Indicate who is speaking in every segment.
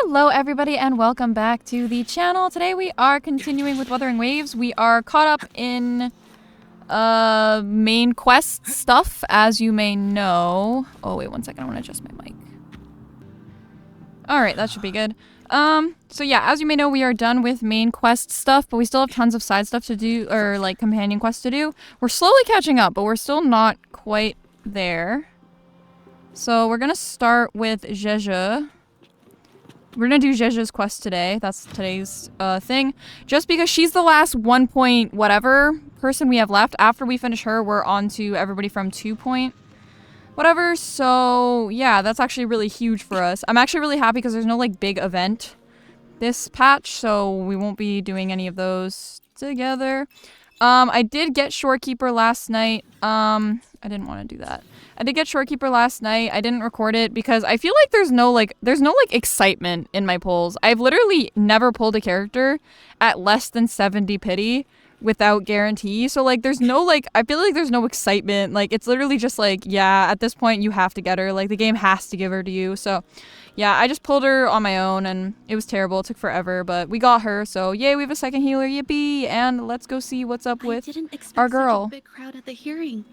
Speaker 1: Hello everybody and welcome back to the channel. Today we are continuing with Wuthering Waves. We are caught up in main quest stuff, as you may know. Oh wait, one second, I want to adjust my mic. Alright, that should be good. So yeah, as you may know, we are done with main quest stuff, but we still have tons of side stuff to do, or like companion quests to do. We're slowly catching up, but we're still not quite there. So we're gonna start with Zhezhi. We're gonna do Zhezhi's quest today. That's today's thing. Just because she's the last 1 point whatever person we have left. After we finish her, we're on to everybody from 2 point whatever. So yeah, that's actually really huge for us. I'm actually really happy because there's no like big event this patch, so we won't be doing any of those together. I did get Shorekeeper last night. I didn't want to do that. I did get Shorekeeper last night. I didn't record it because I feel like there's no excitement in my pulls. I've literally never pulled a character at less than 70 pity without guarantee. So like there's no I feel like there's no excitement. Like it's literally just like, yeah, at this point you have to get her. Like the game has to give her to you. So yeah, I just pulled her on my own and it was terrible. It took forever, but we got her. So yay, we have a second healer. Yippee! And let's go see what's up with our girl.
Speaker 2: Such a big crowd at the hearing.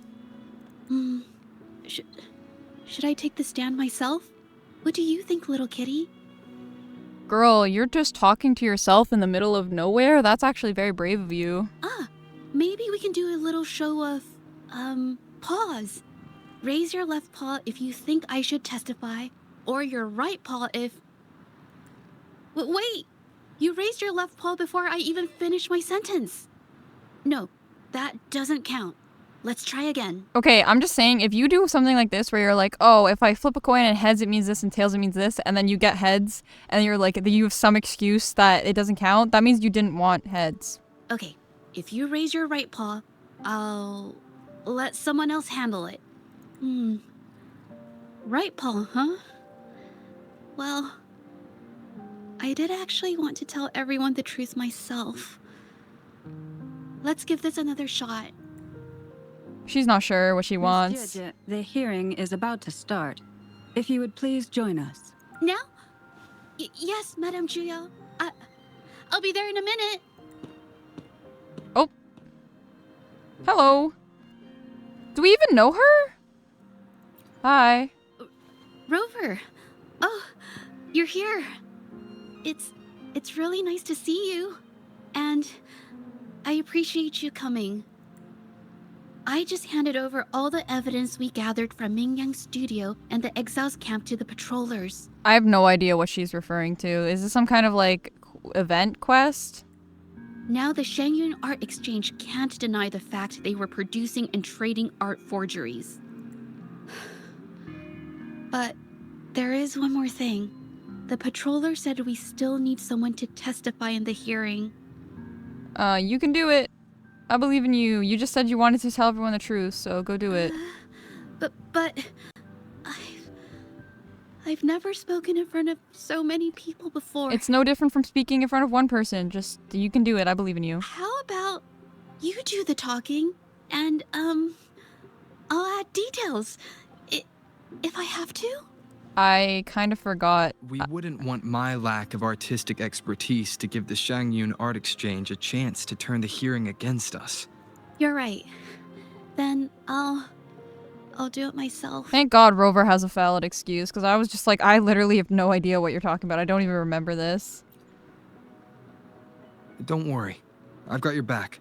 Speaker 2: Should I take the stand myself? What do you think, little kitty?
Speaker 1: Girl, you're just talking to yourself in the middle of nowhere? That's actually very brave of you.
Speaker 2: Maybe we can do a little show of, paws. Raise your left paw if you think I should testify, or your right paw if... Wait! You raised your left paw before I even finished my sentence. No, that doesn't count. Let's try again.
Speaker 1: Okay, I'm just saying, if you do something like this where you're like, oh, if I flip a coin and heads it means this and tails it means this, and then you get heads, and you're like, you have some excuse that it doesn't count, that means you didn't want heads.
Speaker 2: Okay, if you raise your right paw, I'll let someone else handle it. Right paw, huh? Well, I did actually want to tell everyone the truth myself. Let's give this another shot.
Speaker 1: She's not sure what she wants.
Speaker 3: Zhezhi, the hearing is about to start. If you would please join us.
Speaker 2: Now? Yes, Madame Juyo. I'll be there in a minute.
Speaker 1: Oh. Hello. Do we even know her? Hi.
Speaker 2: Rover. Oh, you're here. It's really nice to see you. And I appreciate you coming. I just handed over all the evidence we gathered from Mingyang's studio and the Exiles camp to the patrollers.
Speaker 1: I have no idea what she's referring to. Is this some kind of, like, event quest?
Speaker 2: Now the Shangyun Art Exchange can't deny the fact they were producing and trading art forgeries. But there is one more thing. The patroller said we still need someone to testify in the hearing.
Speaker 1: You can do it. I believe in you. You just said you wanted to tell everyone the truth, so go do it.
Speaker 2: But I've never spoken in front of so many people before.
Speaker 1: It's no different from speaking in front of one person. Just, you can do it. I believe in you.
Speaker 2: How about you do the talking and, I'll add details if I have to?
Speaker 1: I kind of forgot.
Speaker 4: We wouldn't want my lack of artistic expertise to give the Shangyun Art Exchange a chance to turn the hearing against us.
Speaker 2: You're right. Then I'll do it myself.
Speaker 1: Thank God Rover has a valid excuse, because I was just like, I literally have no idea what you're talking about. I don't even remember this.
Speaker 4: Don't worry. I've got your back.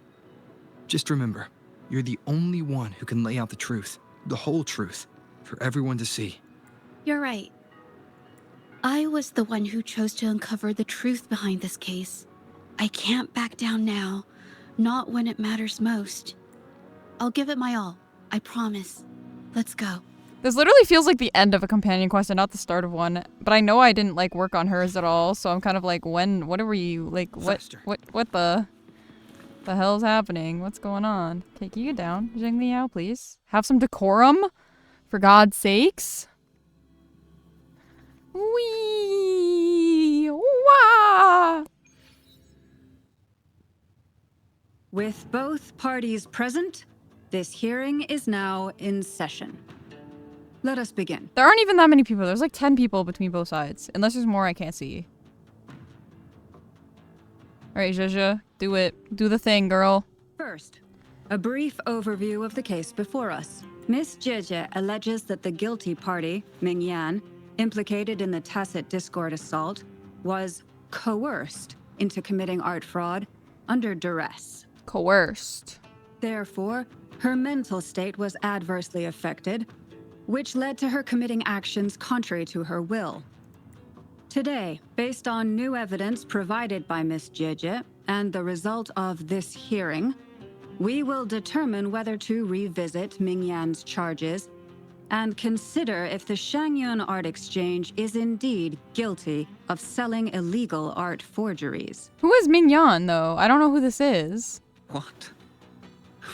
Speaker 4: Just remember, you're the only one who can lay out the truth, the whole truth, for everyone to see.
Speaker 2: You're right. I was the one who chose to uncover the truth behind this case. I can't back down now, not when it matters most. I'll give it my all, I promise. Let's go.
Speaker 1: This literally feels like the end of a companion quest and not the start of one. But I know I didn't like work on hers at all, so I'm kind of like, what are we, like, what the hell's happening? What's going on? Okay, can you get down, Zheng Liao, please? Have some decorum, for God's sakes. Wee! Wah!
Speaker 3: With both parties present, this hearing is now in session. Let us begin.
Speaker 1: There aren't even that many people. There's like 10 people between both sides. Unless there's more I can't see. Alright, Zhezhi, do it. Do the thing, girl.
Speaker 3: First, a brief overview of the case before us. Miss Zhezhi alleges that the guilty party, Ming Yan, implicated in the tacit discord assault, was coerced into committing art fraud under duress.
Speaker 1: Coerced.
Speaker 3: Therefore, her mental state was adversely affected, which led to her committing actions contrary to her will. Today, based on new evidence provided by Miss Zhezhi and the result of this hearing, we will determine whether to revisit Ming Yan's charges and consider if the Shangyun Art Exchange is indeed guilty of selling illegal art forgeries.
Speaker 1: Who is Ming Yan, though? I don't know who this is.
Speaker 5: What?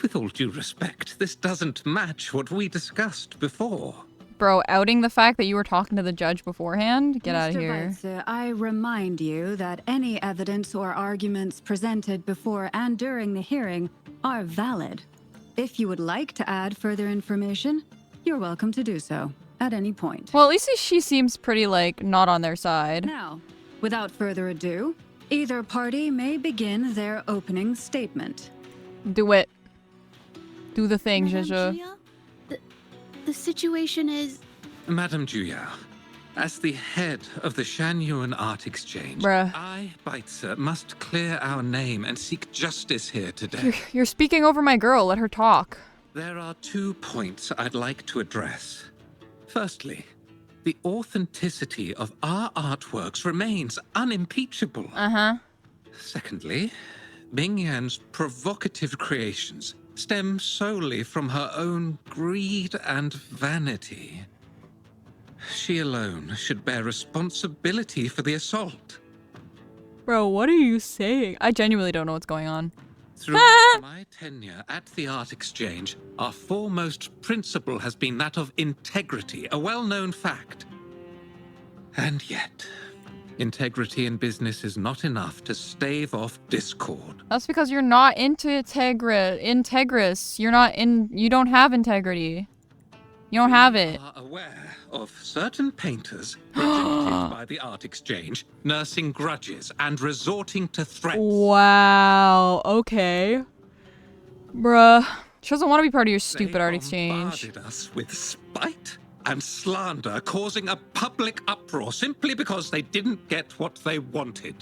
Speaker 5: With all due respect, this doesn't match what we discussed before.
Speaker 1: Bro, outing the fact that you were talking to the judge beforehand? Get out of
Speaker 3: Mr.
Speaker 1: here.
Speaker 3: Weitze, I remind you that any evidence or arguments presented before and during the hearing are valid. If you would like to add further information, you're welcome to do so at any point.
Speaker 1: Well, at least she seems pretty, like, not on their side.
Speaker 3: Now, without further ado, either party may begin their opening statement.
Speaker 1: Do it. Do the thing,
Speaker 2: Madame
Speaker 1: Zhezhi.
Speaker 2: Juya, the situation is...
Speaker 5: Madame Juya, as the head of the Shangyuan Art Exchange,
Speaker 1: Bruh.
Speaker 5: I, Baitse, must clear our name and seek justice here today.
Speaker 1: You're speaking over my girl. Let her talk.
Speaker 5: There are 2 points I'd like to address. Firstly, the authenticity of our artworks remains unimpeachable.
Speaker 1: Uh-huh.
Speaker 5: Secondly, Ming Yan's provocative creations stem solely from her own greed and vanity. She alone should bear responsibility for the assault.
Speaker 1: Bro, what are you saying? I genuinely don't know what's going on.
Speaker 5: Throughout my tenure at the Art Exchange, our foremost principle has been that of integrity, a well-known fact. And yet, integrity in business is not enough to stave off discord.
Speaker 1: That's because you're not into Integris. You don't have integrity. You don't have it.
Speaker 5: We are aware of certain painters rejected by the Art Exchange, nursing grudges and resorting to threats.
Speaker 1: Wow. Okay. Bruh. She doesn't want to be part of your stupid
Speaker 5: They
Speaker 1: art exchange.
Speaker 5: bombarded us with spite and slander, causing a public uproar simply because they didn't get what they wanted.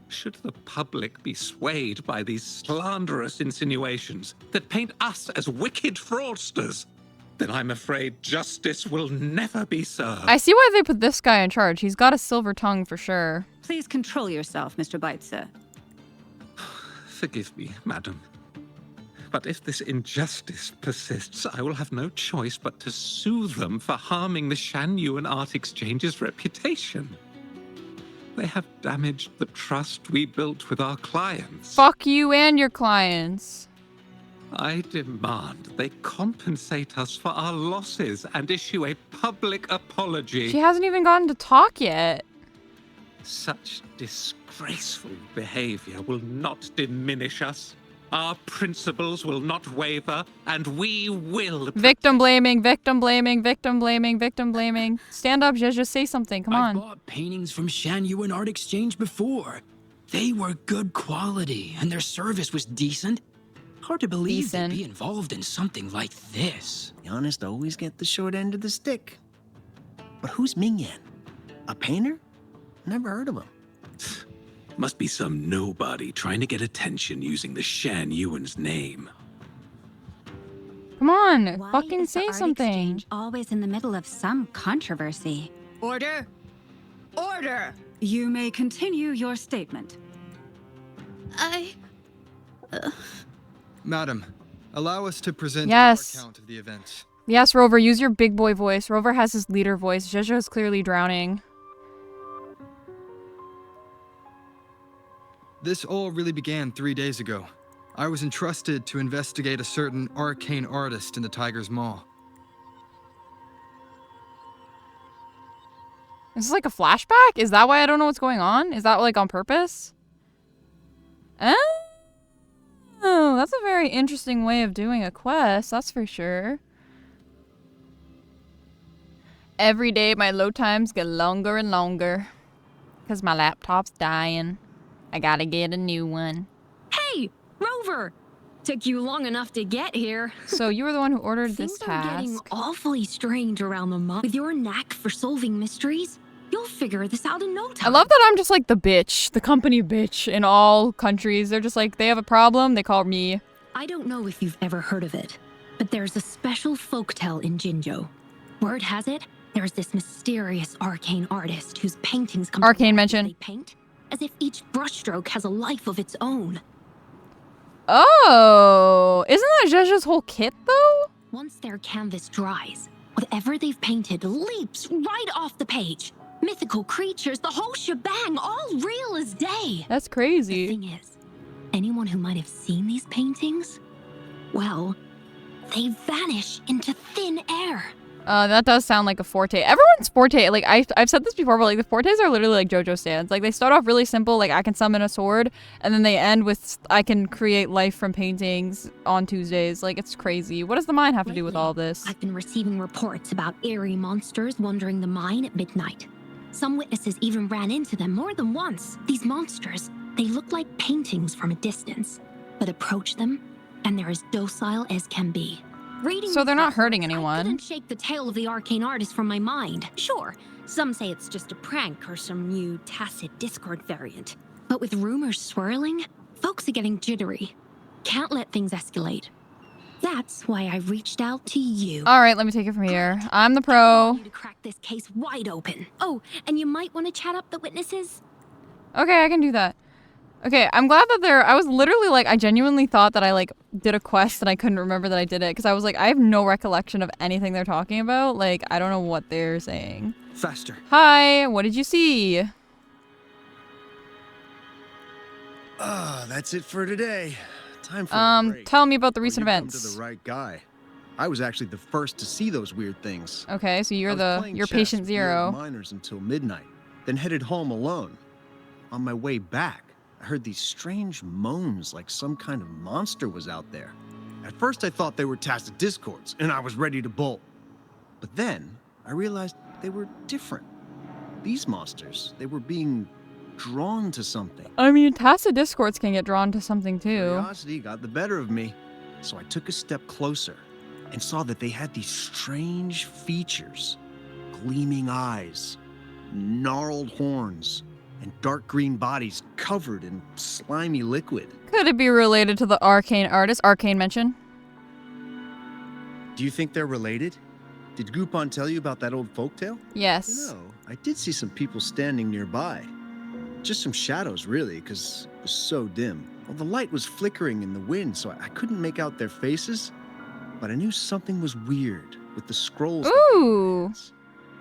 Speaker 5: Should the public be swayed by these slanderous insinuations that paint us as wicked fraudsters, then I'm afraid justice will never be served.
Speaker 1: I see why they put this guy in charge. He's got a silver tongue for sure.
Speaker 3: Please control yourself, Mr. Baitse.
Speaker 5: Forgive me, madam. But if this injustice persists, I will have no choice but to sue them for harming the Shangyuan Art Exchange's reputation. They have damaged the trust we built with our clients.
Speaker 1: Fuck you and your clients.
Speaker 5: I demand they compensate us for our losses and issue a public apology.
Speaker 1: She hasn't even gotten to talk yet.
Speaker 5: Such disgraceful behavior will not diminish us. Our principles will not waver, and we will...
Speaker 1: Victim blaming, victim blaming, victim blaming, victim blaming. Stand up, Zhezhi, say something. Come
Speaker 6: I've
Speaker 1: on.
Speaker 6: bought paintings from Shangyuan Art Exchange before. They were good quality, and their service was decent. Hard to believe
Speaker 1: Decent.
Speaker 6: they'd be involved in something like this. The honest always get the short end of the stick. But who's Ming Yan? A painter? Never heard of him.
Speaker 5: Must be some nobody trying to get attention using the Shangyuan's name.
Speaker 1: Come on,
Speaker 2: Why
Speaker 1: fucking
Speaker 2: is the
Speaker 1: say
Speaker 2: art
Speaker 1: something.
Speaker 2: exchange always in the middle of some controversy?
Speaker 3: Order! Order! You may continue your statement.
Speaker 4: Madam, allow us to present
Speaker 1: Yes.
Speaker 4: our account of the events.
Speaker 1: Yes, Rover, use your big boy voice. Rover has his leader voice. Zhezhi is clearly drowning.
Speaker 4: This all really began 3 days ago. I was entrusted to investigate a certain arcane artist in the Tiger's Maw.
Speaker 1: Is this like a flashback? Is that why I don't know what's going on? Is that like on purpose? Oh, that's a very interesting way of doing a quest, that's for sure. Every day my load times get longer and longer. Because my laptop's dying. I gotta get a new one.
Speaker 7: Hey, Rover! Took you long enough to get here.
Speaker 1: So you were the one who ordered this
Speaker 7: Things are getting
Speaker 1: task.
Speaker 7: awfully strange around the mine. With your knack for solving mysteries, you'll figure this out in no
Speaker 1: I
Speaker 7: time.
Speaker 1: love that I'm just like the bitch, the company bitch in all countries. They're just like, they have a problem, they call me.
Speaker 7: I don't know if you've ever heard of it, but there's a special folktale in Jinjo. Word has it, there's this mysterious arcane artist whose paintings come to
Speaker 1: Arcane
Speaker 7: life as
Speaker 1: mention.
Speaker 7: they paint, as if each brushstroke has a life of its own.
Speaker 1: Oh, isn't that Zhezhi's whole kit though?
Speaker 7: Once their canvas dries, whatever they've painted leaps right off the page. Mythical creatures, the whole shebang, all real as day.
Speaker 1: That's
Speaker 7: The
Speaker 1: crazy.
Speaker 7: thing is, anyone who might have seen these paintings, well, they vanish into thin air.
Speaker 1: That does sound like a forte. Everyone's forte, like I've said this before, but like the fortes are literally like JoJo stands. Like they start off really simple, like I can summon a sword, and then they end with I can create life from paintings on Tuesdays. Like it's crazy. What does the mine have to do with all of this?
Speaker 7: I've been receiving reports about eerie monsters wandering the mine at midnight. Some witnesses even ran into them more than once. These monsters, they look like paintings from a distance, but approach them, and they're as docile as can be. Reading
Speaker 1: So they're
Speaker 7: these
Speaker 1: not hurting
Speaker 7: reports,
Speaker 1: anyone.
Speaker 7: I couldn't shake the tale of the arcane artist from my mind. Sure, some say it's just a prank or some new tacit Discord variant. But with rumors swirling, folks are getting jittery. Can't let things escalate. That's why I reached out to you.
Speaker 1: All right, let me take it from here. I'm the
Speaker 7: I
Speaker 1: pro.
Speaker 7: want you to crack this case wide open. Oh, and you might want to chat up the witnesses.
Speaker 1: Okay, I can do that. Okay, I'm glad that I was literally like, I genuinely thought that I like did a quest and I couldn't remember that I did it because I was like, I have no recollection of anything they're talking about. Like, I don't know what they're saying.
Speaker 4: Faster.
Speaker 1: Hi, what did you see?
Speaker 8: That's it for today. Time for a break.
Speaker 1: Tell me about the
Speaker 8: Well,
Speaker 1: recent
Speaker 8: you've come
Speaker 1: events.
Speaker 8: to the right guy. I was actually the first to see those weird things.
Speaker 1: Okay, so
Speaker 8: I
Speaker 1: you're
Speaker 8: was playing chess
Speaker 1: patient
Speaker 8: with the old
Speaker 1: zero.
Speaker 8: miners until midnight, then headed home alone. On my way back, I heard these strange moans like some kind of monster was out there. At first I thought they were tacit discords, and I was ready to bolt. But then I realized they were different. These monsters, they were being drawn to something.
Speaker 1: I mean, tacit discords can get drawn to something too.
Speaker 8: Curiosity got the better of me, so I took a step closer and saw that they had these strange features. Gleaming eyes, gnarled horns, and dark green bodies covered in slimy liquid.
Speaker 1: Could it be related to the arcane artist? Arcane mention.
Speaker 8: Do you think they're related? Did Gupon tell you about that old folktale?
Speaker 1: Yes.
Speaker 8: You know, I did see some people standing nearby. Just some shadows, really, because it was so dim. Well, the light was flickering in the wind, so I couldn't make out their faces. But I knew something was weird with the scrolls.
Speaker 1: Ooh.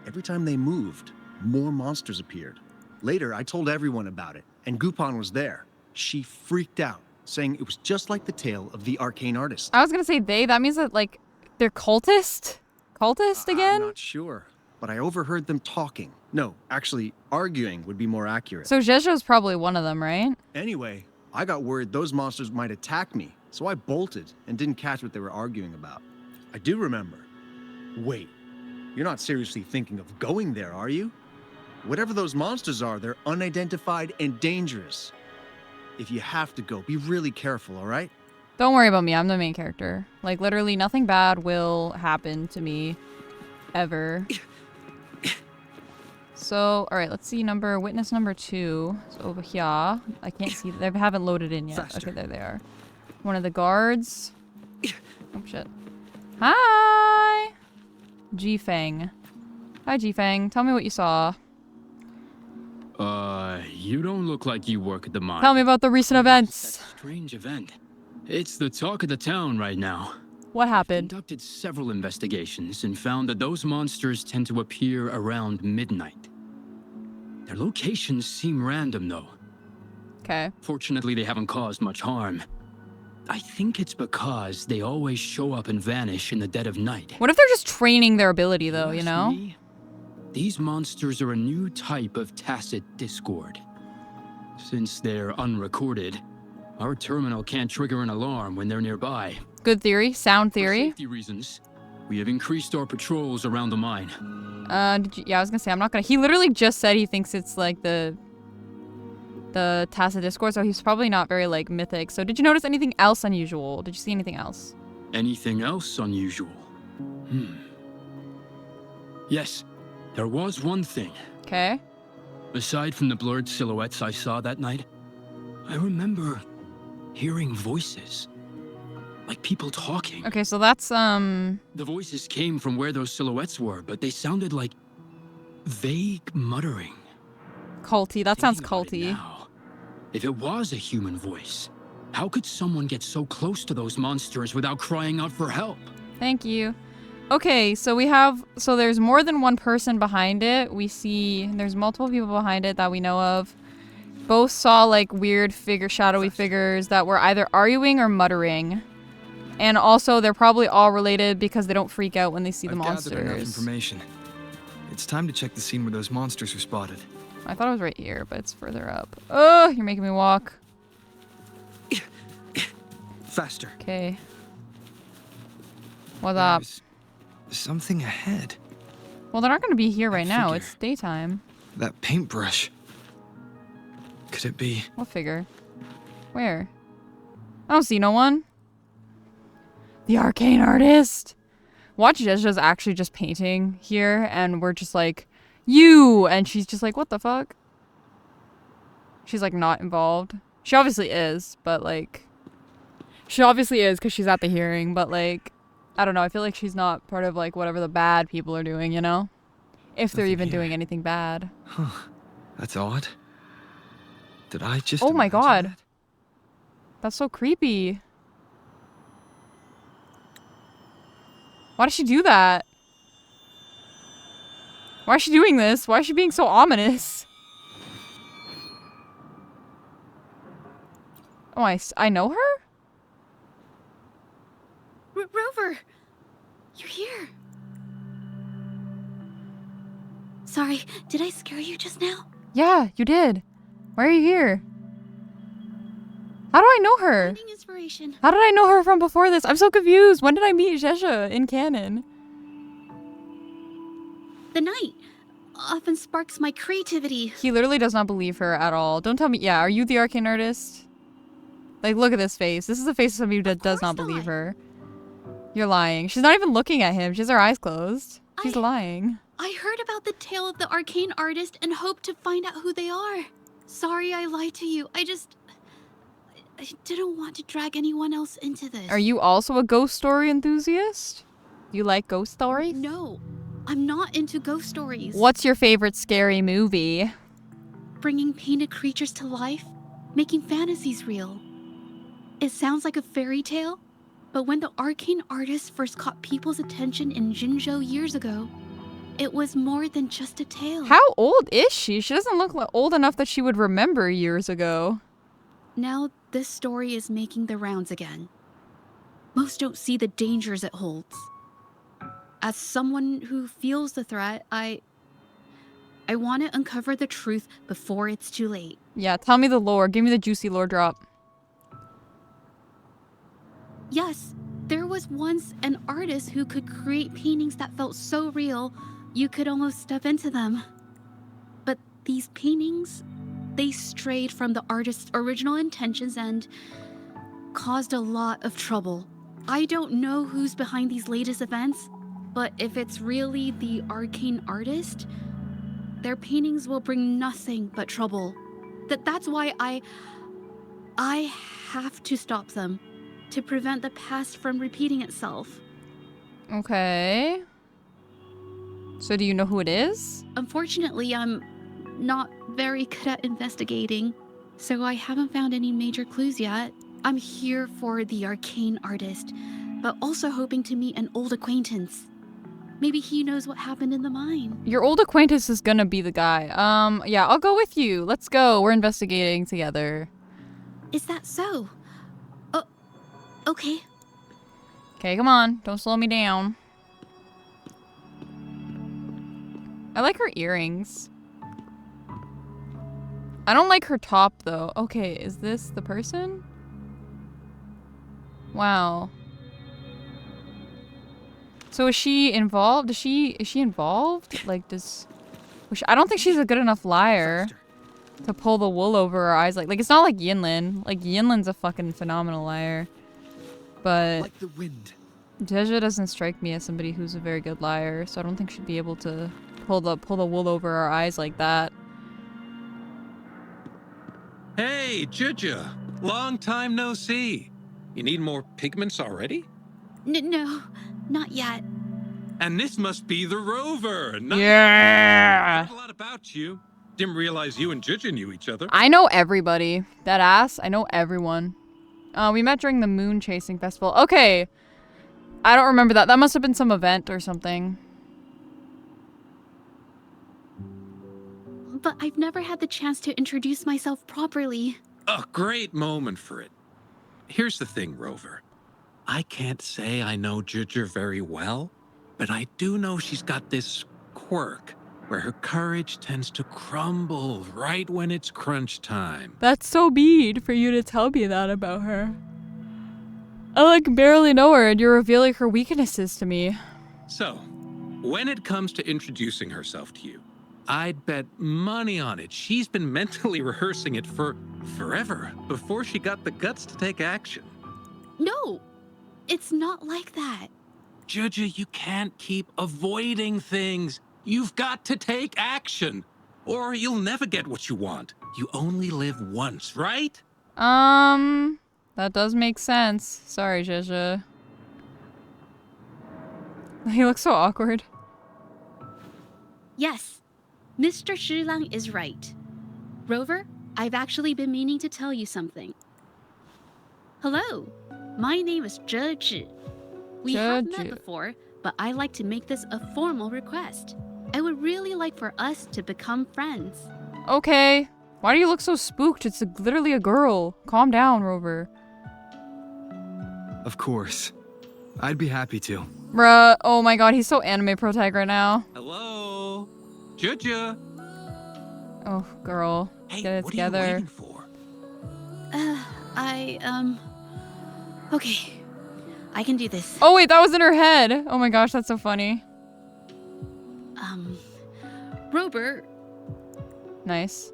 Speaker 8: Every time they moved, more monsters appeared. Later, I told everyone about it, and Gupon was there. She freaked out, saying it was just like the tale of the arcane artist.
Speaker 1: I was gonna say they. That means that like they're cultist. Cultist again.
Speaker 8: I'm not sure, but I overheard them talking. No, actually, arguing would be more accurate.
Speaker 1: So Zhezhi's probably one of them, right?
Speaker 8: Anyway, I got worried those monsters might attack me, so I bolted and didn't catch what they were arguing about. I do remember. Wait, you're not seriously thinking of going there, are you? Whatever those monsters are, they're unidentified and dangerous. If you have to go, be really careful, all right?
Speaker 1: Don't worry about me. I'm the main character. Like literally, nothing bad will happen to me, ever. So, all right, let's see witness number 2. So over here, I can't see. They haven't loaded in yet.
Speaker 4: Faster.
Speaker 1: Okay, there they are. One of the guards. Oh shit. Hi, G-Fang. Hi, G-Fang. Tell me what you saw.
Speaker 9: You don't look like you work at the mine.
Speaker 1: Tell me about the recent events.
Speaker 9: That's a strange event. It's the talk of the town right now.
Speaker 1: What happened?
Speaker 9: Conducted several investigations and found that those monsters tend to appear around midnight. Their locations seem random, though.
Speaker 1: Okay.
Speaker 9: Fortunately, they haven't caused much harm. I think it's because they always show up and vanish in the dead of night.
Speaker 1: What if they're just training their ability, though, you
Speaker 9: Ask
Speaker 1: know?
Speaker 9: me, these monsters are a new type of tacit discord. Since they're unrecorded, our terminal can't trigger an alarm when they're nearby.
Speaker 1: Good theory. Sound
Speaker 9: For
Speaker 1: theory.
Speaker 9: safety reasons, we have increased our patrols around the mine.
Speaker 1: Yeah, I was gonna say, I'm not gonna. He literally just said he thinks it's like the the tacit discourse, so he's probably not very, like, mythic. So did you notice anything else unusual? Did you see anything else?
Speaker 9: Anything else unusual? Yes, there was one thing.
Speaker 1: Okay.
Speaker 9: Aside from the blurred silhouettes I saw that night, I remember hearing voices. Like people talking.
Speaker 1: Okay, so that's,
Speaker 9: The voices came from where those silhouettes were, but they sounded like vague muttering.
Speaker 1: culty. That sounds
Speaker 9: Thinking about it
Speaker 1: culty.
Speaker 9: now, if it was a human voice, how could someone get so close to those monsters without crying out for help?
Speaker 1: Thank you. Okay, so we have, so there's more than one person behind it. We see there's multiple people behind it that we know of. Both saw like weird shadowy figures that were either arguing or muttering. And also they're probably all related because they don't freak out when they see the
Speaker 4: I've gathered enough
Speaker 1: monsters.
Speaker 4: information. It's time to check the scene where those monsters were spotted.
Speaker 1: I thought it was right here, but it's further up. Oh, you're making me walk.
Speaker 4: Faster.
Speaker 1: Okay. What's up?
Speaker 4: There's something ahead.
Speaker 1: Well, they're not going to be here right now.
Speaker 4: figure.
Speaker 1: It's daytime.
Speaker 4: That paintbrush. Could it be?
Speaker 1: What figure? Where? I don't see no one. The arcane artist. Watch Zhezhi's actually just painting here, and we're just like, you! And she's just like, what the fuck? She's like not involved. She obviously is, but like... She obviously is because she's at the hearing, but like... I don't know, I feel like she's not part of like whatever the bad people are doing, you know? If they're
Speaker 4: Nothing
Speaker 1: even
Speaker 4: here.
Speaker 1: doing anything bad.
Speaker 4: Huh. That's odd. Did I just
Speaker 1: Oh my
Speaker 4: imagine
Speaker 1: god.
Speaker 4: that?
Speaker 1: That's so creepy. Why does she do that? Why is she doing this? Why is she being so ominous? Oh, I know her?
Speaker 2: Rover! You're here. Sorry, did I scare you just now?
Speaker 1: Yeah, you did. Why are you here? How do I know her?
Speaker 2: Finding inspiration.
Speaker 1: How did I know her from before this? I'm so confused. When did I meet Zhezhi in canon?
Speaker 2: The night often sparks my creativity.
Speaker 1: He literally does not believe her at all. Don't tell me. Yeah, are you the arcane artist? Like, look at this face. This is the face of somebody that does not
Speaker 2: course
Speaker 1: believe
Speaker 2: not.
Speaker 1: her. You're lying. She's not even looking at him. She has her eyes closed. She's lying.
Speaker 2: I heard about the tale of the arcane artist and hoped to find out who they are. Sorry I lied to you. I didn't want to drag anyone else into this.
Speaker 1: Are you also a ghost story enthusiast? You like ghost stories?
Speaker 2: No, I'm not into ghost stories.
Speaker 1: What's your favorite scary movie?
Speaker 2: Bringing painted creatures to life, making fantasies real. It sounds like a fairy tale, but when the arcane artist first caught people's attention in Jinzhou years ago, it was more than just a tale.
Speaker 1: How old is she? She doesn't look old enough that she would remember years ago.
Speaker 2: Now this story is making the rounds again. Most don't see the dangers it holds. As someone who feels the threat, I want to uncover the truth before it's too late.
Speaker 1: Yeah, tell me the lore. Give me the juicy lore drop.
Speaker 2: Yes, there was once an artist who could create paintings that felt so real, you could almost step into them. But these paintings, they strayed from the artist's original intentions and caused a lot of trouble. I don't know who's behind these latest events, but if it's really the arcane artist, their paintings will bring nothing but trouble. That's why I have to stop them, to prevent the past from repeating itself.
Speaker 1: Okay. So do you know who it is?
Speaker 2: Unfortunately, I'm not very good at investigating, so I haven't found any major clues yet. I'm here for the arcane artist, but also hoping to meet an old acquaintance. Maybe he knows what happened in the mine.
Speaker 1: Your old acquaintance is gonna be the guy. Yeah, I'll go with you. Let's go. We're investigating together.
Speaker 2: Is that so? Oh, okay.
Speaker 1: Okay, come on. Don't slow me down. I like her earrings. I don't like her top, though. Okay, is this the person? Wow. So is she involved? Is she involved? Like, I don't think she's a good enough liar.
Speaker 8: Faster.
Speaker 1: to pull the wool over our eyes. Like it's not like Yinlin. Like Yinlin's a fucking phenomenal liar. But
Speaker 4: Like the wind.
Speaker 1: Zhezhi doesn't strike me as somebody who's a very good liar, so I don't think she'd be able to pull the wool over our eyes like that.
Speaker 5: Hey, Zhezhi. Long time no see. You need more pigments already?
Speaker 2: No, not yet.
Speaker 5: And this must be the rover. Nice.
Speaker 1: Yeah!
Speaker 5: A lot about you. Didn't realize you and Zhezhi knew each other.
Speaker 1: I know everybody. That ass, I know everyone. We met during the moon chasing festival. Okay. I don't remember that. That must have been some event or something.
Speaker 2: But I've never had the chance to introduce myself properly.
Speaker 5: A great moment for it. Here's the thing, Rover. I can't say I know Zhezhi very well, but I do know she's got this quirk where her courage tends to crumble right when it's crunch time.
Speaker 1: That's so mean for you to tell me that about her. I like barely know her and you're revealing her weaknesses to me.
Speaker 5: So, when it comes to introducing herself to you, I'd bet money on it she's been mentally rehearsing it for forever before she got the guts to take action.
Speaker 2: No, it's not like that.
Speaker 5: Zhezhi, you can't keep avoiding things. You've got to take action, or you'll never get what you want. You only live once, right?
Speaker 1: That does make sense. Sorry, Zhezhi. He looks so awkward.
Speaker 2: Yes, Mr. Shilang is right. Rover, I've actually been meaning to tell you something. Hello, my name is Zhezhi. We have met before, but I like to make this a formal request. I would really like for us to become friends.
Speaker 1: Okay. Why do you look so spooked? It's literally a girl. Calm down, Rover.
Speaker 4: Of course. I'd be happy to.
Speaker 1: Bruh, oh my god, he's so anime protag right now.
Speaker 5: Hello? Zhezhi?
Speaker 1: Oh, girl.
Speaker 5: Hey,
Speaker 1: Get it
Speaker 5: what
Speaker 1: together.
Speaker 5: are you waiting for?
Speaker 2: Okay. I can do this.
Speaker 1: Oh wait, that was in her head. Oh my gosh, that's so funny.
Speaker 2: Rover.
Speaker 1: Nice.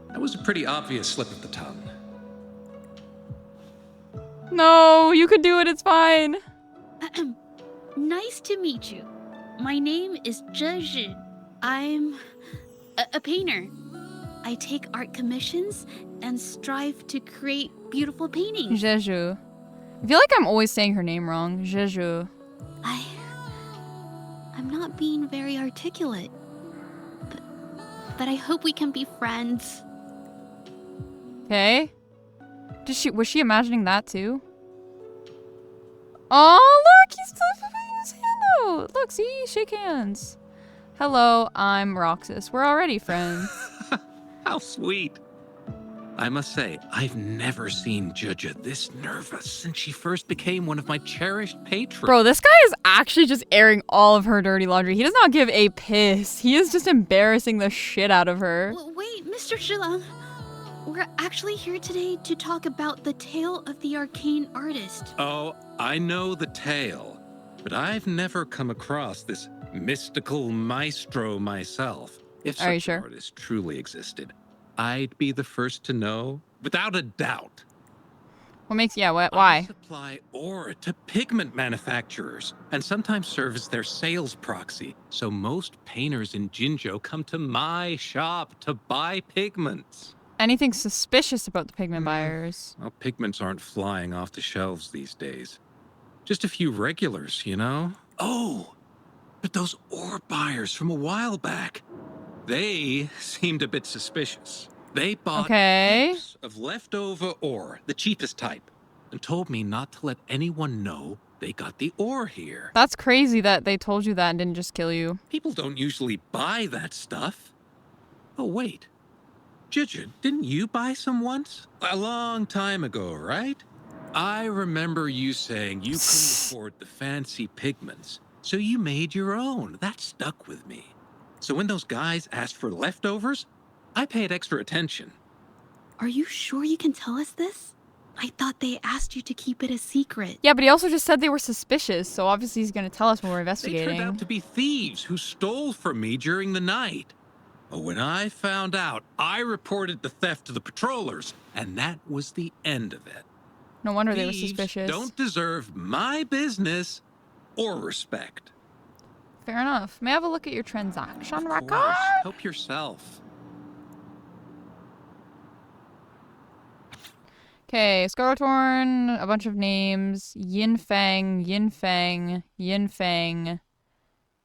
Speaker 5: That was a pretty obvious slip of the tongue.
Speaker 1: No, you could do it, it's fine.
Speaker 2: Nice to meet you. My name is Zhezhi. I'm a painter. I take art commissions and strive to create beautiful paintings.
Speaker 1: Zhezhi. I feel like I'm always saying her name wrong. Zhezhi.
Speaker 2: I'm not being very articulate. But I hope we can be friends.
Speaker 1: Okay. Was she imagining that too? Oh, look, he's putting his hand out. Look, see, shake hands. Hello, I'm Roxas. We're already friends.
Speaker 5: How sweet. I must say, I've never seen Zhezhi this nervous since she first became one of my cherished patrons.
Speaker 1: Bro, this guy is actually just airing all of her dirty laundry. He does not give a piss. He is just embarrassing the shit out of her.
Speaker 2: Wait, Mr. Shilang. We're actually here today to talk about the tale of the arcane artist.
Speaker 5: Oh, I know the tale, but I've never come across this mystical maestro myself. If
Speaker 1: Are you
Speaker 5: such
Speaker 1: sure?
Speaker 5: an artist truly existed, I'd be the first to know, without a doubt.
Speaker 1: What makes, yeah, why?
Speaker 5: I supply ore to pigment manufacturers, and sometimes serve as their sales proxy. So most painters in Jinzhou come to my shop to buy pigments.
Speaker 1: Anything suspicious about the pigment buyers?
Speaker 5: Well, pigments aren't flying off the shelves these days. Just a few regulars, you know? Oh, but those ore buyers from a while back, they seemed a bit suspicious. They bought heaps of leftover ore, the cheapest type, and told me not to let anyone know they got the ore here.
Speaker 1: That's crazy that they told you that and didn't just kill you.
Speaker 5: People don't usually buy that stuff. Oh, wait. Zhezhi, didn't you buy some once? A long time ago, right? I remember you saying you couldn't afford the fancy pigments, so you made your own. That stuck with me. So when those guys asked for leftovers, I paid extra attention.
Speaker 2: Are you sure you can tell us this? I thought they asked you to keep it a secret.
Speaker 1: Yeah, but he also just said they were suspicious, so obviously he's gonna tell us when we're
Speaker 5: They
Speaker 1: investigating.
Speaker 5: turned out to be thieves who stole from me during the night. When I found out, I reported the theft to the patrollers, and that was the end of it.
Speaker 1: No wonder they were
Speaker 5: Thieves
Speaker 1: suspicious.
Speaker 5: don't deserve my business or respect.
Speaker 1: Fair enough. May I have a look at your transaction
Speaker 5: Of
Speaker 1: record?
Speaker 5: course, help yourself.
Speaker 1: Okay, Scarletorn, a bunch of names. Yin Fang, Yin Fang, Yin Fang,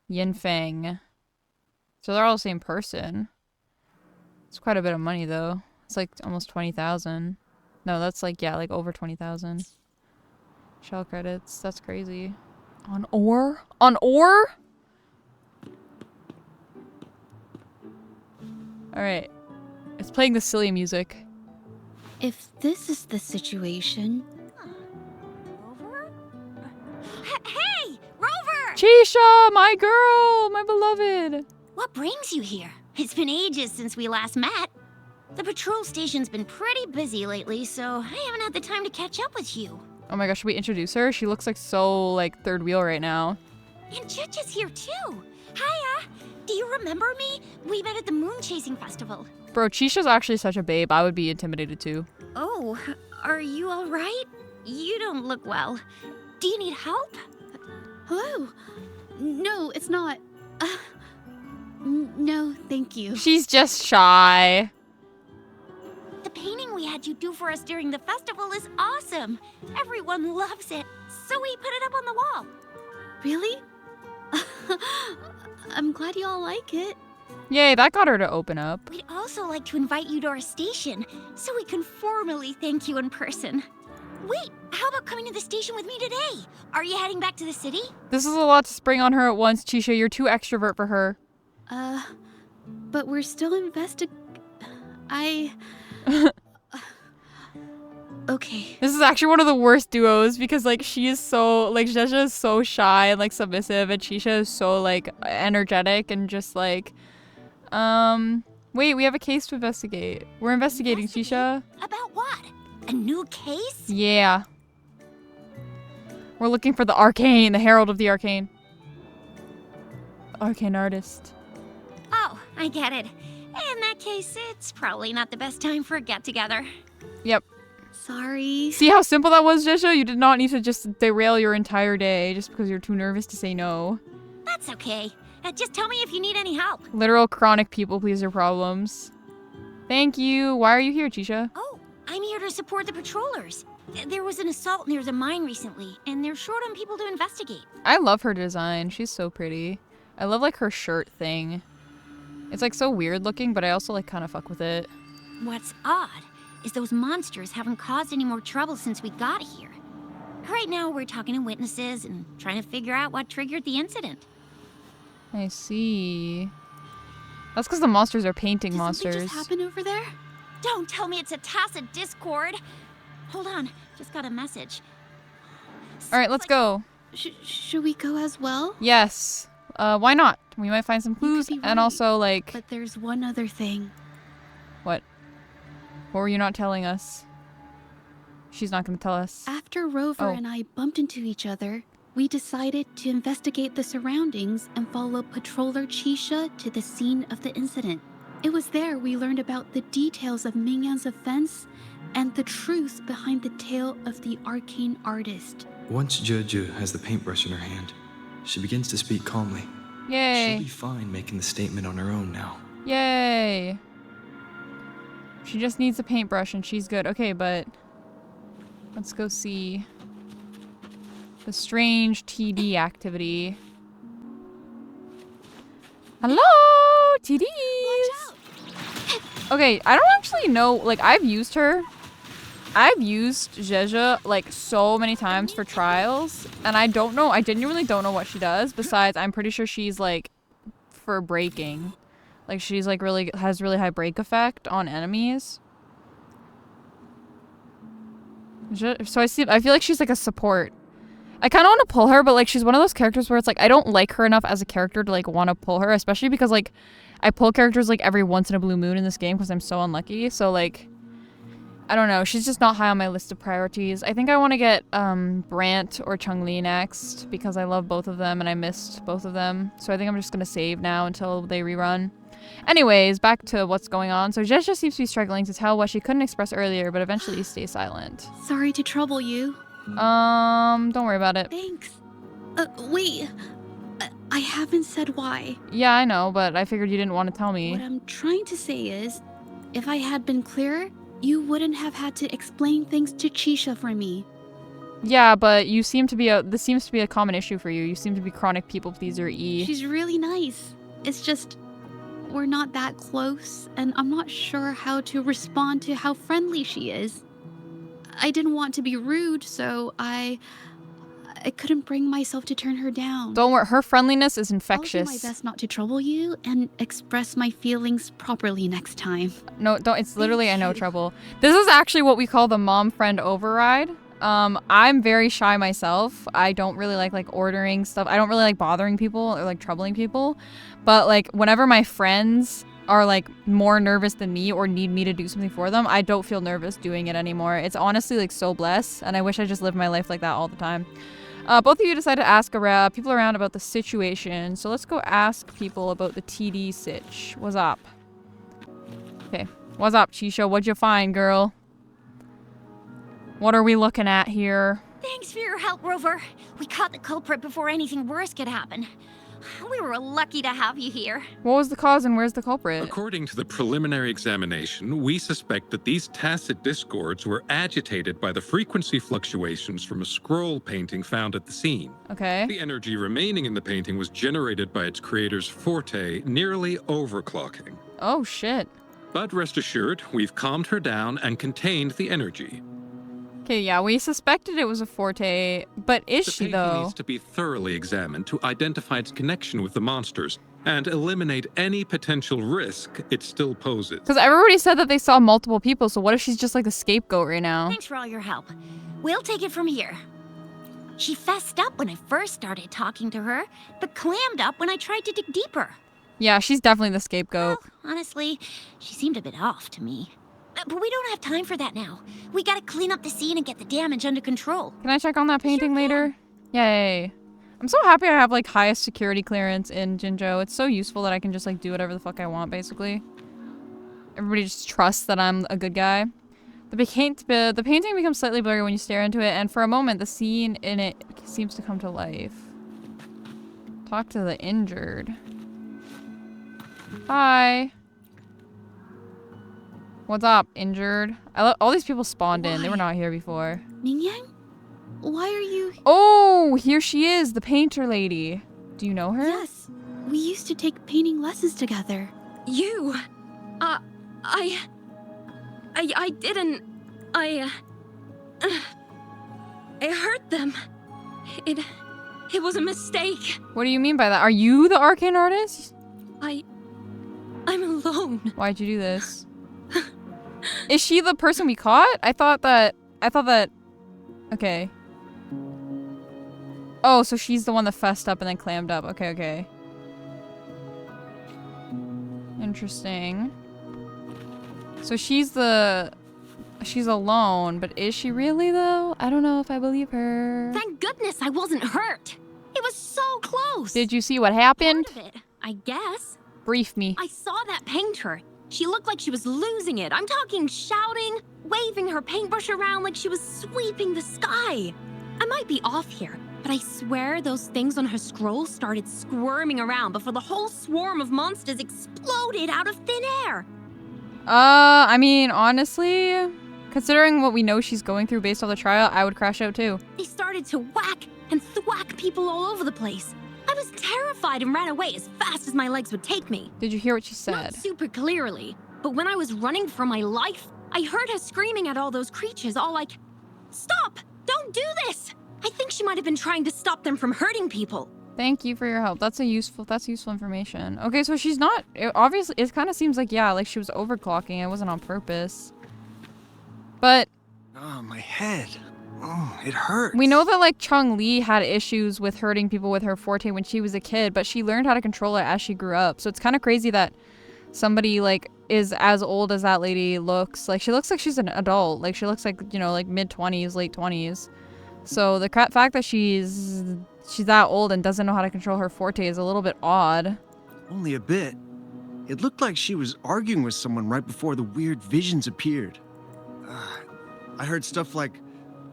Speaker 1: Yin Fang. So they're all the same person. It's quite a bit of money though. It's like almost 20,000. No, that's like, yeah, like over 20,000. Shell credits, that's crazy. On ore? On ore? Alright. It's playing the silly music.
Speaker 2: If this is the situation,
Speaker 7: Rover? Hey, Rover!
Speaker 1: Chisha, my girl, my beloved.
Speaker 7: What brings you here? It's been ages since we last met. The patrol station's been pretty busy lately, so I haven't had the time to catch up with you.
Speaker 1: Oh my gosh, should we introduce her? She looks like so, like, third wheel right now.
Speaker 7: And Zhezhi's here too. Hiya! Do you remember me? We met at the moon chasing festival.
Speaker 1: Bro, Chisha's actually such a babe. I would be intimidated too.
Speaker 7: Oh, are you alright? You don't look well. Do you need help?
Speaker 2: hello? No, it's not. No, thank you.
Speaker 1: She's just shy.
Speaker 7: The painting we had you do for us during the festival is awesome. Everyone loves it, so we put it up on the wall.
Speaker 2: Really? I'm glad you all like it.
Speaker 1: Yay, that got her to open up.
Speaker 7: We'd also like to invite you to our station, so we can formally thank you in person. Wait, how about coming to the station with me today? Are you heading back to the city?
Speaker 1: This is a lot to spring on her at once, Chisha. You're too extrovert for her.
Speaker 2: But we're still Okay.
Speaker 1: This is actually one of the worst duos because, like, she is so, like, Zhezhi is so shy and, like, submissive, and Chisha is so, like, energetic and just, like, wait, we have a case to investigate. We're investigating, Chisha.
Speaker 7: About what? A new case?
Speaker 1: Yeah. We're looking for the Arcane, the Herald of the Arcane. Arcane artist.
Speaker 7: Oh, I get it. In that case, it's probably not the best time for a get-together.
Speaker 1: Yep.
Speaker 2: Sorry.
Speaker 1: See how simple that was, Zhezhi? You did not need to just derail your entire day just because you're too nervous to say no.
Speaker 7: That's okay. Just tell me if you need any help.
Speaker 1: Literal chronic people pleaser problems. Thank you. Why are you here, Chisha?
Speaker 7: Oh, I'm here to support the patrollers. There was an assault near the mine recently, and they're short on people to investigate.
Speaker 1: I love her design. She's so pretty. I love, like, her shirt thing. It's, like, so weird looking, but I also, like, kind of fuck with it.
Speaker 7: What's odd is those monsters haven't caused any more trouble since we got here. Right now, we're talking to witnesses and trying to figure out what triggered the incident.
Speaker 1: I see. That's because the monsters are painting
Speaker 2: Did
Speaker 1: monsters.
Speaker 2: something just happen over there?
Speaker 7: Don't tell me it's a tacit discord. Hold on, just got a message.
Speaker 1: All right, let's go.
Speaker 2: Should we go as well?
Speaker 1: Yes. Why not? We might find some clues,
Speaker 2: be
Speaker 1: and
Speaker 2: right,
Speaker 1: also, like,
Speaker 2: But there's one other thing.
Speaker 1: what? What were you not telling us? She's not going to tell us.
Speaker 2: After Rover
Speaker 1: Oh.
Speaker 2: and I bumped into each other, we decided to investigate the surroundings and follow Patroller Chisha to the scene of the incident. It was there we learned about the details of Mingyan's offense and the truth behind the tale of the arcane artist.
Speaker 4: Once Zhezhi has the paintbrush in her hand, she begins to speak calmly.
Speaker 1: Yay.
Speaker 4: She'll be fine making the statement on her own now.
Speaker 1: Yay. She just needs a paintbrush and she's good. Okay, but let's go see the strange TD activity. Hello, TDs. Okay, I don't actually know. Like, I've used her. I've used Zhezhi like so many times for trials, and I don't know. I genuinely don't know what she does. Besides, I'm pretty sure she's like for breaking. Like, she's like has really high break effect on enemies. So I feel like she's like a support. I kind of want to pull her, but like she's one of those characters where it's like I don't like her enough as a character to like want to pull her, especially because like I pull characters like every once in a blue moon in this game because I'm so unlucky. So like I don't know, she's just not high on my list of priorities. I think I want to get Brant or Chun-Li next because I love both of them and I missed both of them. So I think I'm just gonna save now until they rerun. Anyways, back to what's going on. So Zhezhi seems to be struggling to tell what she couldn't express earlier, but eventually stays silent.
Speaker 2: Sorry to trouble you.
Speaker 1: Don't worry about it.
Speaker 2: Thanks. Wait. I haven't said why.
Speaker 1: Yeah, I know, but I figured you didn't want to tell me.
Speaker 2: What I'm trying to say is, if I had been clearer, you wouldn't have had to explain things to Chisha for me.
Speaker 1: Yeah, but you seem to be this seems to be a common issue for you. You seem to be chronic people pleaser E.
Speaker 2: She's really nice. It's just, we're not that close, and I'm not sure how to respond to how friendly she is. I didn't want to be rude, so I couldn't bring myself to turn her down.
Speaker 1: Don't worry, her friendliness is
Speaker 2: I'll
Speaker 1: infectious.
Speaker 2: do my best not to trouble you and express my feelings properly next time.
Speaker 1: No, don't. It's literally
Speaker 2: Thank
Speaker 1: I know
Speaker 2: you.
Speaker 1: trouble. This is actually what we call the mom friend override. I'm very shy myself. I don't really like ordering stuff. I don't really like bothering people or like troubling people. But like whenever my friends are like more nervous than me or need me to do something for them, I don't feel nervous doing it anymore. It's honestly like so blessed, and I wish I just lived my life like that all the time. Both of you decided to ask people around about the situation, so let's go ask people about the TD sitch. What's up? Okay, what's up, Chisha? What'd you find, girl? What are we looking at here?
Speaker 10: Thanks for your help, Rover. We caught the culprit before anything worse could happen. We were lucky to have you here.
Speaker 1: What was the cause and where's the culprit?
Speaker 5: According to the preliminary examination, we suspect that these tacit discords were agitated by the frequency fluctuations from a scroll painting found at the scene.
Speaker 1: Okay.
Speaker 5: The energy remaining in the painting was generated by its creator's forte, nearly overclocking.
Speaker 1: Oh, shit.
Speaker 5: But rest assured, we've calmed her down and contained the energy.
Speaker 1: Okay, yeah, we suspected it was a forte, but is she,
Speaker 5: The painting
Speaker 1: though?
Speaker 5: needs to be thoroughly examined to identify its connection with the monsters and eliminate any potential risk it still poses.
Speaker 1: Because everybody said that they saw multiple people, so what if she's just like the scapegoat right now?
Speaker 10: Thanks for all your help. We'll take it from here. She fessed up when I first started talking to her, but clammed up when I tried to dig deeper.
Speaker 1: Yeah, she's definitely the scapegoat.
Speaker 10: Well, honestly, she seemed a bit off to me. But we don't have time for that now. We gotta clean up the scene and get the damage under control.
Speaker 1: Can I check on that painting later? Yay. I'm so happy I have like highest security clearance in Jinzhou. It's so useful that I can just like do whatever the fuck I want, basically. Everybody just trusts that I'm a good guy. The painting becomes slightly blurry when you stare into it, and for a moment the scene in it seems to come to life. Talk to the injured. Hi. What's up, injured? All these people spawned in. They were not here before.
Speaker 2: Mingyang? Why are you...
Speaker 1: Oh, here she is, the painter lady. Do you know her?
Speaker 2: Yes. We used to take painting lessons together.
Speaker 7: You! I didn't... I hurt them. It was a mistake.
Speaker 1: What do you mean by that? Are you the arcane artist?
Speaker 7: I'm alone.
Speaker 1: Why'd you do this? Is she the person we caught? I thought that... Okay. Oh, so she's the one that fessed up and then clammed up. Okay, okay. Interesting. So she's alone, but is she really though? I don't know if I believe her.
Speaker 7: Thank goodness I wasn't hurt. It was so close.
Speaker 1: Did you see what happened?
Speaker 7: Part of it, I guess.
Speaker 1: Brief me.
Speaker 7: I saw that painter. She looked like she was losing it. I'm talking shouting, waving her paintbrush around like she was sweeping the sky. I might be off here, but I swear those things on her scroll started squirming around before the whole swarm of monsters exploded out of thin air.
Speaker 1: I mean, honestly, considering what we know she's going through based on the trial, I would crash out too.
Speaker 7: They started to whack and thwack people all over the place. I was terrified and ran away as fast as my legs would take me.
Speaker 1: Did you hear what she
Speaker 7: Not
Speaker 1: said?
Speaker 7: super clearly, but when I was running for my life, I heard her screaming at all those creatures, all like, "Stop! Don't do this!" I think she might have been trying to stop them from hurting people.
Speaker 1: Thank you for your help. That's useful information. Okay, so she's not... Obviously, it kind of seems like, yeah, like she was overclocking. It wasn't on purpose. But...
Speaker 8: Oh, my head. Oh, it hurts.
Speaker 1: we know that, like, Chong Li had issues with hurting people with her forte when she was a kid, but she learned how to control it as she grew up. So it's kind of crazy that somebody, like, is as old as that lady looks. Like, she looks like she's an adult. Like, she looks like, you know, like, mid-20s, late 20s. So the fact that she's that old and doesn't know how to control her forte is a little bit odd.
Speaker 8: Only a bit. It looked like she was arguing with someone right before the weird visions appeared. I heard stuff like,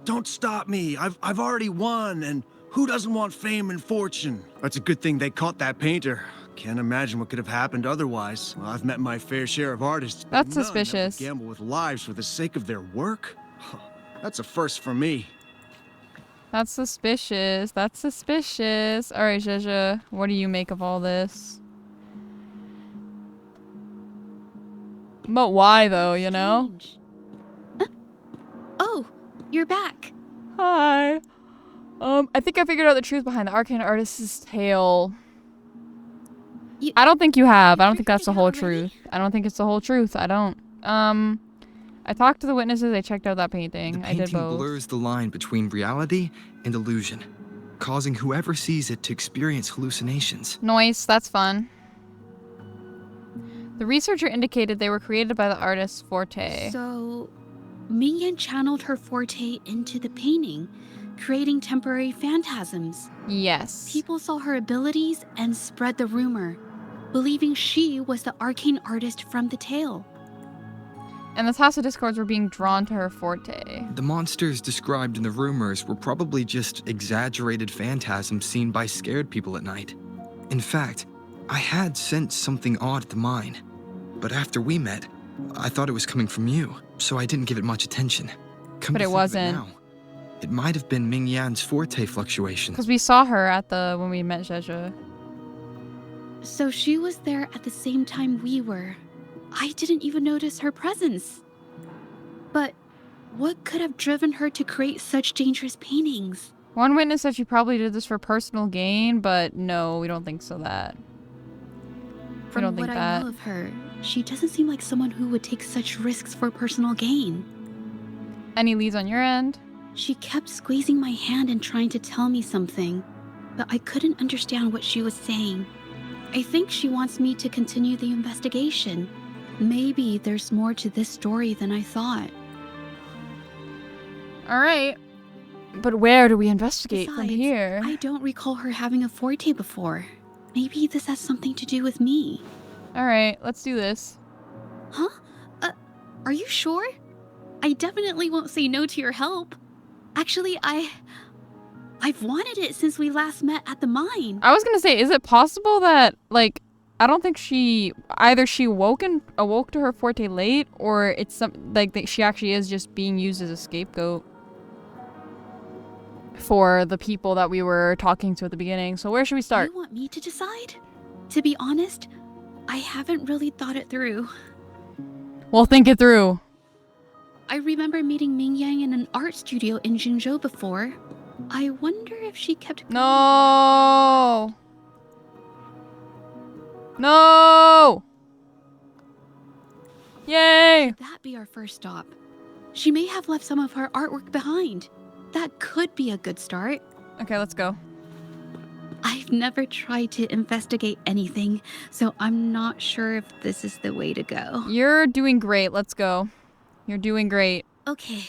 Speaker 8: "Don't stop me, I've already won," and "Who doesn't want fame and fortune?" That's a good thing they caught that painter. Can't imagine what could have happened otherwise. Well, I've met my fair share of artists. but
Speaker 1: That's
Speaker 8: none that would
Speaker 1: suspicious.
Speaker 8: gamble with lives for the sake of their work? That's a first for me.
Speaker 1: That's suspicious. That's suspicious. Alright, Zhezhi, what do you make of all this? But why though, you know?
Speaker 2: Strange. Oh, you're back.
Speaker 1: Hi. I think I figured out the truth behind the arcane artist's tale.
Speaker 2: You-
Speaker 1: I don't think you have. I don't
Speaker 2: you
Speaker 1: think that's the
Speaker 2: figured it
Speaker 1: whole
Speaker 2: out already?
Speaker 1: truth. I don't think it's the whole truth. I don't. I talked to the witnesses. They checked out that painting.
Speaker 4: The
Speaker 1: I did
Speaker 4: painting
Speaker 1: both.
Speaker 4: blurs the line between reality and illusion, causing whoever sees it to experience hallucinations.
Speaker 1: Noise. That's fun. The researcher indicated they were created by the artist's forte.
Speaker 2: So, Mingyan channeled her forte into the painting, creating temporary phantasms.
Speaker 1: Yes.
Speaker 2: People saw her abilities and spread the rumor, believing she was the arcane artist from the tale.
Speaker 1: And the tacit discords were being drawn to her forte.
Speaker 4: The monsters described in the rumors were probably just exaggerated phantasms seen by scared people at night. In fact, I had sensed something odd at the mine, but after we met, I thought it was coming from you, so I didn't give it much attention. Come
Speaker 1: But
Speaker 4: to
Speaker 1: it
Speaker 4: think of
Speaker 1: wasn't.
Speaker 4: now, it might have been Ming Yan's forte fluctuations.
Speaker 1: Because we saw her at when we met Zhezhi.
Speaker 2: So she was there at the same time we were. I didn't even notice her presence. But what could have driven her to create such dangerous paintings?
Speaker 1: One witness said she probably did this for personal gain, but no, we don't think so that. We
Speaker 2: From
Speaker 1: don't
Speaker 2: what
Speaker 1: think
Speaker 2: I
Speaker 1: that.
Speaker 2: know of her, she doesn't seem like someone who would take such risks for personal gain.
Speaker 1: Any leads on your end?
Speaker 2: She kept squeezing my hand and trying to tell me something, but I couldn't understand what she was saying. I think she wants me to continue the investigation. Maybe there's more to this story than I thought.
Speaker 1: Alright. But where do we investigate from
Speaker 2: Besides,
Speaker 1: here?
Speaker 2: I don't recall her having a forte before. Maybe this has something to do with me.
Speaker 1: Alright, let's do this.
Speaker 2: Huh? Are you sure? I definitely won't say no to your help. Actually, I've wanted it since we last met at the mine.
Speaker 1: I was gonna say, is it possible that, like, I don't think either she awoke to her forte late, or it's that she actually is just being used as a scapegoat for the people that we were talking to at the beginning. So where should we start?
Speaker 2: You want me to decide? To be honest, I haven't really thought it through.
Speaker 1: We'll think it through.
Speaker 2: I remember meeting Ming Yang in an art studio in Jinzhou before. I wonder if she kept...
Speaker 1: No! No! Yay!
Speaker 2: Could that be our first stop? She may have left some of her artwork behind. That could be a good start.
Speaker 1: Okay, let's go.
Speaker 2: I've never tried to investigate anything, so I'm not sure if this is the way to go.
Speaker 1: You're doing great. Let's go. You're doing great.
Speaker 2: Okay.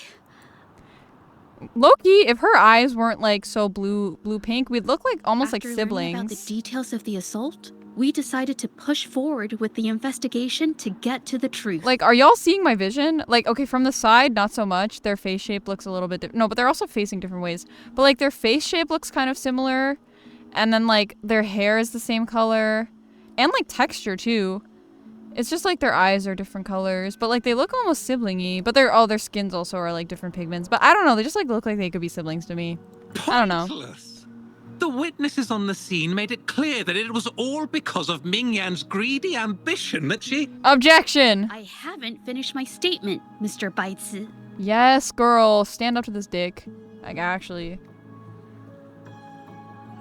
Speaker 1: Loki, if her eyes weren't like so blue-pink, we'd look like almost
Speaker 2: After
Speaker 1: like
Speaker 2: learning about the
Speaker 1: siblings.
Speaker 2: details of the assault, we decided to push forward with the investigation to get to the truth.
Speaker 1: Like, are y'all seeing my vision? Like, okay, from the side, not so much. Their face shape looks a little bit different. No, but they're also facing different ways. But like, their face shape looks kind of similar. And then like, their hair is the same color. And like, texture too. It's just like their eyes are different colors. But like, they look almost sibling-y. But their skins also are like different pigments. But I don't know, they just like look like they could be siblings to me. I don't know.
Speaker 5: Pointless. The witnesses on the scene made it clear that it was all because of Ming Yan's greedy ambition that she...
Speaker 1: Objection!
Speaker 2: I haven't finished my statement, Mr. Baizi.
Speaker 1: Yes, girl. Stand up to this dick. Like, actually.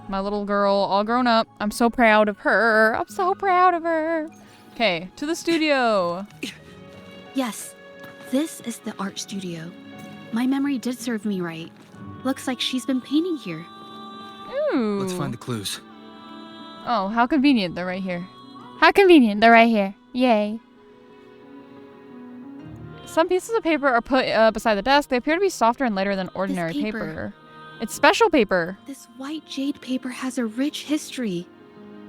Speaker 1: My little girl, all grown up. I'm so proud of her. I'm so proud of her. Okay, to the studio.
Speaker 2: Yes, this is the art studio. My memory did serve me right. Looks like she's been painting here.
Speaker 1: Ooh.
Speaker 4: Let's find the clues.
Speaker 1: Oh, how convenient. They're right here. How convenient. They're right here. Yay. Some pieces of paper are put beside the desk. They appear to be softer and lighter than ordinary
Speaker 2: paper.
Speaker 1: paper. It's special paper.
Speaker 2: This white jade paper has a rich history.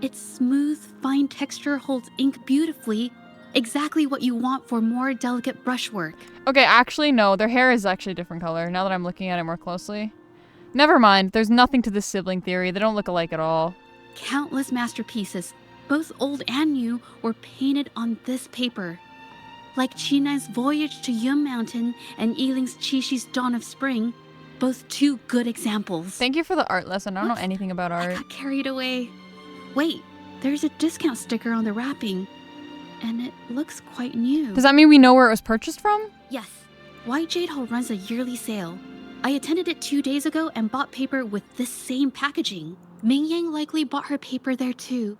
Speaker 2: Its smooth, fine texture holds ink beautifully, exactly what you want for more delicate brushwork.
Speaker 1: Okay, actually, no. Their hair is actually a different color, now that I'm looking at it more closely. Never mind. There's nothing to this sibling theory. They don't look alike at all.
Speaker 2: Countless masterpieces, both old and new, were painted on this paper. Like Chinan's Voyage to Yum Mountain and Yiling's Qishi's Dawn of Spring, both two good examples.
Speaker 1: Thank you for the art lesson. I don't know
Speaker 2: Whoops,
Speaker 1: anything about
Speaker 2: I
Speaker 1: art.
Speaker 2: got carried away. Wait, there's a discount sticker on the wrapping, and it looks quite new.
Speaker 1: Does that mean we know where it was purchased from?
Speaker 2: Yes. White Jade Hall runs a yearly sale. I attended it 2 days ago and bought paper with this same packaging. Ming Yang likely bought her paper there too.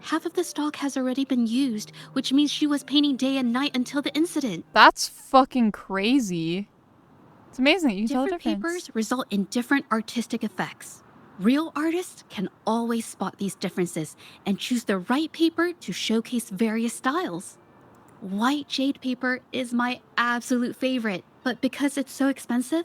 Speaker 2: Half of the stock has already been used, which means she was painting day and night until the incident.
Speaker 1: That's fucking crazy. It's amazing that you can tell the
Speaker 2: Different
Speaker 1: difference.
Speaker 2: papers result in different artistic effects. Real artists can always spot these differences and choose the right paper to showcase various styles. White jade paper is my absolute favorite, but because it's so expensive,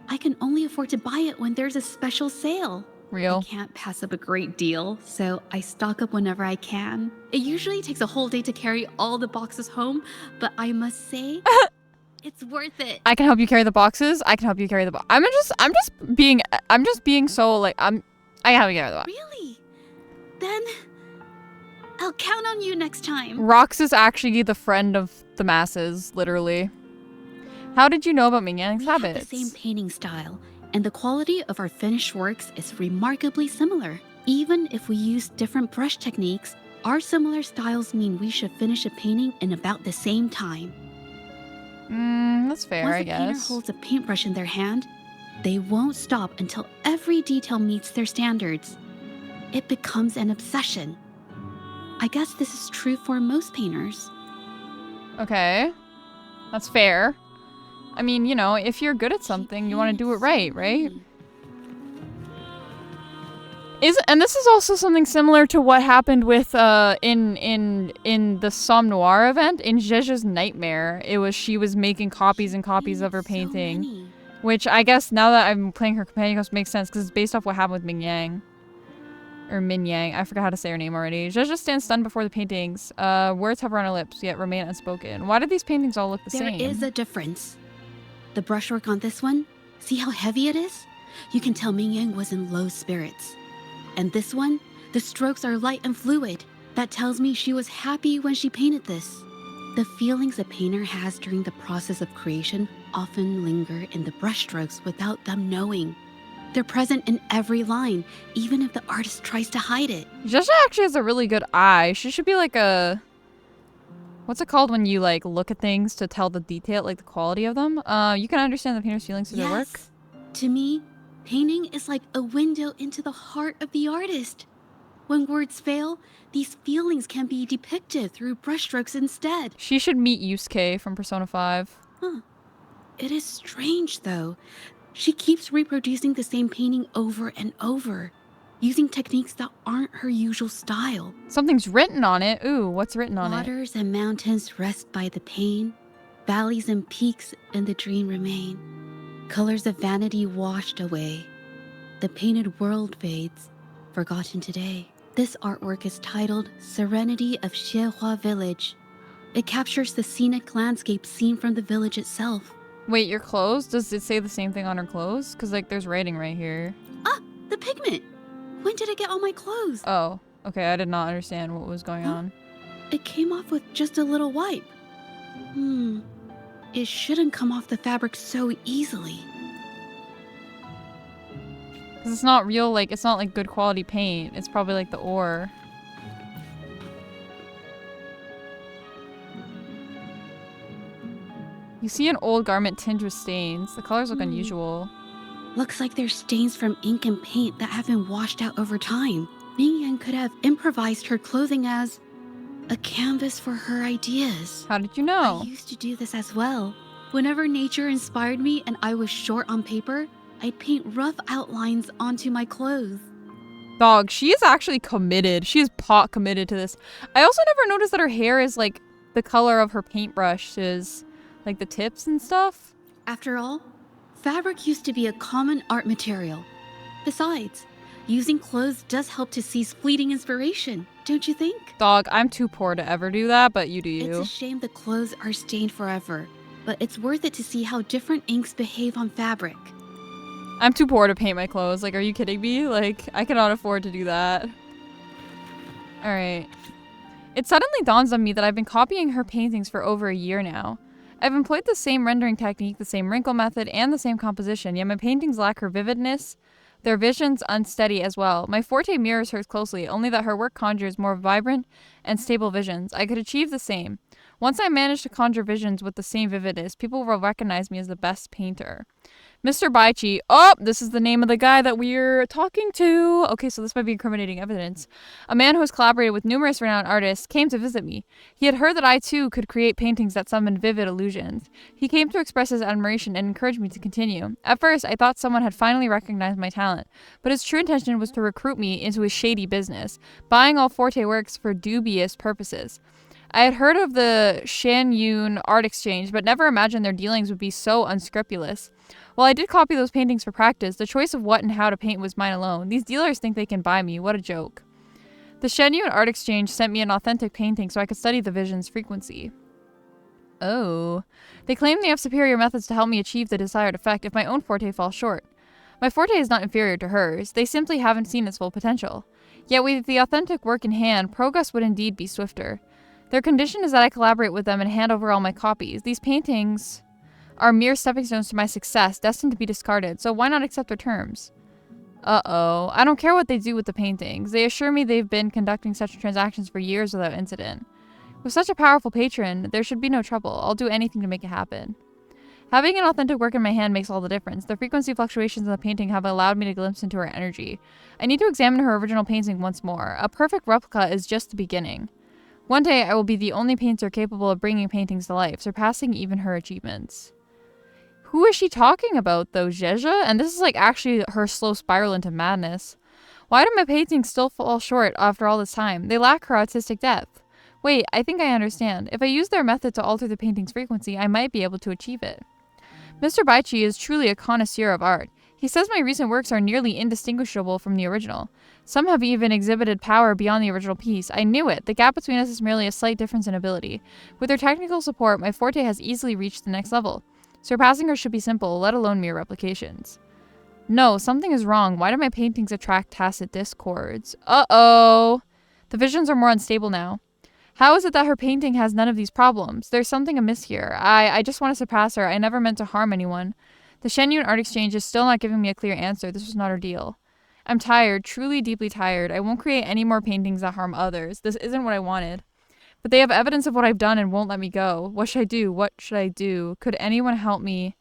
Speaker 2: I can only afford to buy it when there's a special sale.
Speaker 1: Real.
Speaker 2: I can't pass up a great deal, so I stock up whenever I can. It usually takes a whole day to carry all the boxes home, but I must say, it's worth it.
Speaker 1: I can help you carry the boxes. I can help you carry the box. I'm just being so like I can help you carry the box.
Speaker 2: Really? Then I'll count on you next time.
Speaker 1: Rox is actually the friend of the masses, literally. How did you know about Ming Yang's
Speaker 2: We have
Speaker 1: habits?
Speaker 2: the same painting style, and the quality of our finished works is remarkably similar. Even if we use different brush techniques, our similar styles mean we should finish a painting in about the same time.
Speaker 1: That's fair,
Speaker 2: Once
Speaker 1: I
Speaker 2: a painter
Speaker 1: guess.
Speaker 2: holds a paintbrush in their hand, they won't stop until every detail meets their standards. It becomes an obsession. I guess this is true for most painters.
Speaker 1: Okay. That's fair. I mean, you know, if you're good at something, you want to do it right, right? And this is also something similar to what happened with in the Somme Noir event in Zhezhi's Nightmare. She was making copies and copies of her painting,
Speaker 2: So many.
Speaker 1: which I guess now that I'm playing her companion quest makes sense because it's based off what happened with Ming Yang. Or Min Yang. I forgot how to say her name already. Zhezhi stands stunned before the paintings. Words hover on her lips, yet remain unspoken. Why do these paintings all look the same?
Speaker 2: There is a difference. The brushwork on this one, see how heavy it is? You can tell Ming Yang was in low spirits. And this one, the strokes are light and fluid. That tells me she was happy when she painted this. The feelings a painter has during the process of creation often linger in the brushstrokes without them knowing. They're present in every line, even if the artist tries to hide it.
Speaker 1: Zhezhi actually has a really good eye. She should be like a... What's it called when you like look at things to tell the detail, like the quality of them? You can understand the painter's feelings through their work.
Speaker 2: To me, painting is like a window into the heart of the artist. When words fail, these feelings can be depicted through brushstrokes instead.
Speaker 1: She should meet Yusuke from Persona 5.
Speaker 2: Huh. It is strange, though. She keeps reproducing the same painting over and over, using techniques that aren't her usual style.
Speaker 1: Something's written on it. Ooh, what's written on it?
Speaker 2: Waters and mountains rest by the pain. Valleys and peaks in the dream remain. Colors of vanity washed away. The painted world fades, forgotten today. This artwork is titled Serenity of Xiehua Village. It captures the scenic landscape seen from the village itself.
Speaker 1: Wait, your clothes? Does it say the same thing on her clothes? Because, like, there's writing right here.
Speaker 2: Ah, the pigment! When did it get on my clothes?
Speaker 1: Oh, okay, I did not understand what was going on.
Speaker 2: It came off with just a little wipe. It shouldn't come off the fabric so easily.
Speaker 1: Because it's not real, like, it's not, like, good quality paint. It's probably, like, the ore. You see an old garment tinged with stains. The colors look unusual.
Speaker 2: Looks like there's stains from ink and paint that have been washed out over time. Ming Yan could have improvised her clothing as a canvas for her ideas.
Speaker 1: How did you know?
Speaker 2: I used to do this as well. Whenever nature inspired me and I was short on paper, I'd paint rough outlines onto my clothes.
Speaker 1: Dog, she is actually committed. She is pot committed to this. I also never noticed that her hair is, like, the color of her paintbrushes. Like the tips and stuff?
Speaker 2: After all, fabric used to be a common art material. Besides, Using clothes does help to seize fleeting inspiration, don't you think?
Speaker 1: Dog, I'm too poor to ever do that, but you do you.
Speaker 2: It's a shame the clothes are stained forever, but it's worth it to see how different inks behave on fabric.
Speaker 1: I'm too poor to paint my clothes. Like, are you kidding me? Like, I cannot afford to do that. Alright. It suddenly dawns on me that I've been copying her paintings for over a year now. I've employed the same rendering technique, the same wrinkle method, and the same composition, yet my paintings lack her vividness. Their vision's unsteady as well. My forte mirrors hers closely, only that her work conjures more vibrant and stable visions. I could achieve the same. Once I manage to conjure visions with the same vividness, people will recognize me as the best painter. Mr. Baichi. Oh, this is the name of the guy that we're talking to. Okay, so this might be incriminating evidence. A man who has collaborated with numerous renowned artists came to visit me. He had heard that I, too, could create paintings that summoned vivid illusions. He came to express his admiration and encourage me to continue. At first, I thought someone had finally recognized my talent, but his true intention was to recruit me into his shady business, buying all Forte works for dubious purposes. I had heard of the Shanyun art exchange, but never imagined their dealings would be so unscrupulous. While I did copy those paintings for practice, the choice of what and how to paint was mine alone. These dealers think they can buy me. What a joke. The Shanyun art exchange sent me an authentic painting so I could study the vision's frequency. Oh. They claim they have superior methods to help me achieve the desired effect if my own forte falls short. My forte is not inferior to hers. They simply haven't seen its full potential. Yet with the authentic work in hand, progress would indeed be swifter. Their condition is that I collaborate with them and hand over all my copies. These paintings are mere stepping stones to my success, destined to be discarded, so why not accept their terms? Uh-oh. I don't care what they do with the paintings. They assure me they've been conducting such transactions for years without incident. With such a powerful patron, there should be no trouble. I'll do anything to make it happen. Having an authentic work in my hand makes all the difference. The frequency fluctuations in the painting have allowed me to glimpse into her energy. I need to examine her original painting once more. A perfect replica is just the beginning. One day, I will be the only painter capable of bringing paintings to life, surpassing even her achievements. Who is she talking about, though? Zhezhi? And this is like actually her slow spiral into madness. Why do my paintings still fall short after all this time? They lack her artistic depth. Wait, I think I understand. If I use their method to alter the painting's frequency, I might be able to achieve it. Mr. Baichi is truly a connoisseur of art. He says my recent works are nearly indistinguishable from the original. Some have even exhibited power beyond the original piece. I knew it. The gap between us is merely a slight difference in ability. With their technical support, my forte has easily reached the next level. Surpassing her should be simple, let alone mere replications. No, something is wrong. Why do my paintings attract tacit discords? Uh-oh! The visions are more unstable now. How is it that her painting has none of these problems? There's something amiss here. I just want to surpass her. I never meant to harm anyone. The Shenyun art exchange is still not giving me a clear answer. This was not our deal. I'm tired, truly deeply tired. I won't create any more paintings that harm others. This isn't what I wanted. But they have evidence of what I've done and won't let me go. What should I do? What should I do? Could anyone help me?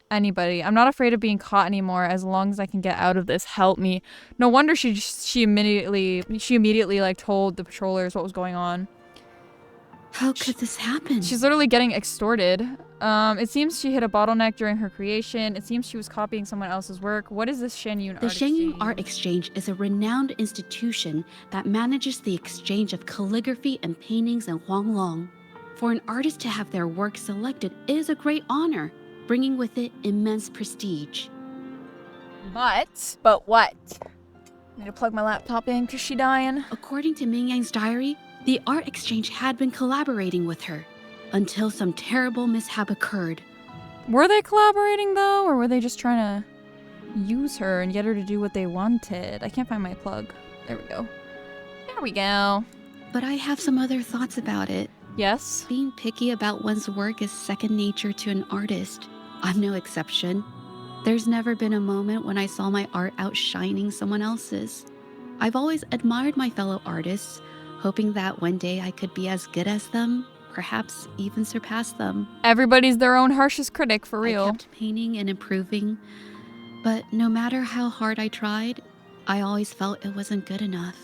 Speaker 1: Anybody. I'm not afraid of being caught anymore as long as I can get out of this. Help me. No wonder she immediately like told the patrollers what was going on.
Speaker 2: How could this happen?
Speaker 1: She's literally getting extorted. It seems she hit a bottleneck during her creation. It seems she was copying someone else's work. What is this Shenyun art exchange?
Speaker 2: The Shenyun Art Exchange is a renowned institution that manages the exchange of calligraphy and paintings in Huanglong. For an artist to have their work selected is a great honor, bringing with it immense prestige.
Speaker 1: But what? I need to plug my laptop in because she's dying.
Speaker 2: According to Ming Yang's diary, the art exchange had been collaborating with her until some terrible mishap occurred.
Speaker 1: Were they collaborating though, or were they just trying to use her and get her to do what they wanted? I can't find my plug. There we go. There we go.
Speaker 2: But I have some other thoughts about it.
Speaker 1: Yes?
Speaker 2: Being picky about one's work is second nature to an artist. I'm no exception. There's never been a moment when I saw my art outshining someone else's. I've always admired my fellow artists, hoping that one day I could be as good as them, perhaps even surpass them.
Speaker 1: Everybody's their own harshest critic, for real.
Speaker 2: I kept painting and improving, but no matter how hard I tried, I always felt it wasn't good enough.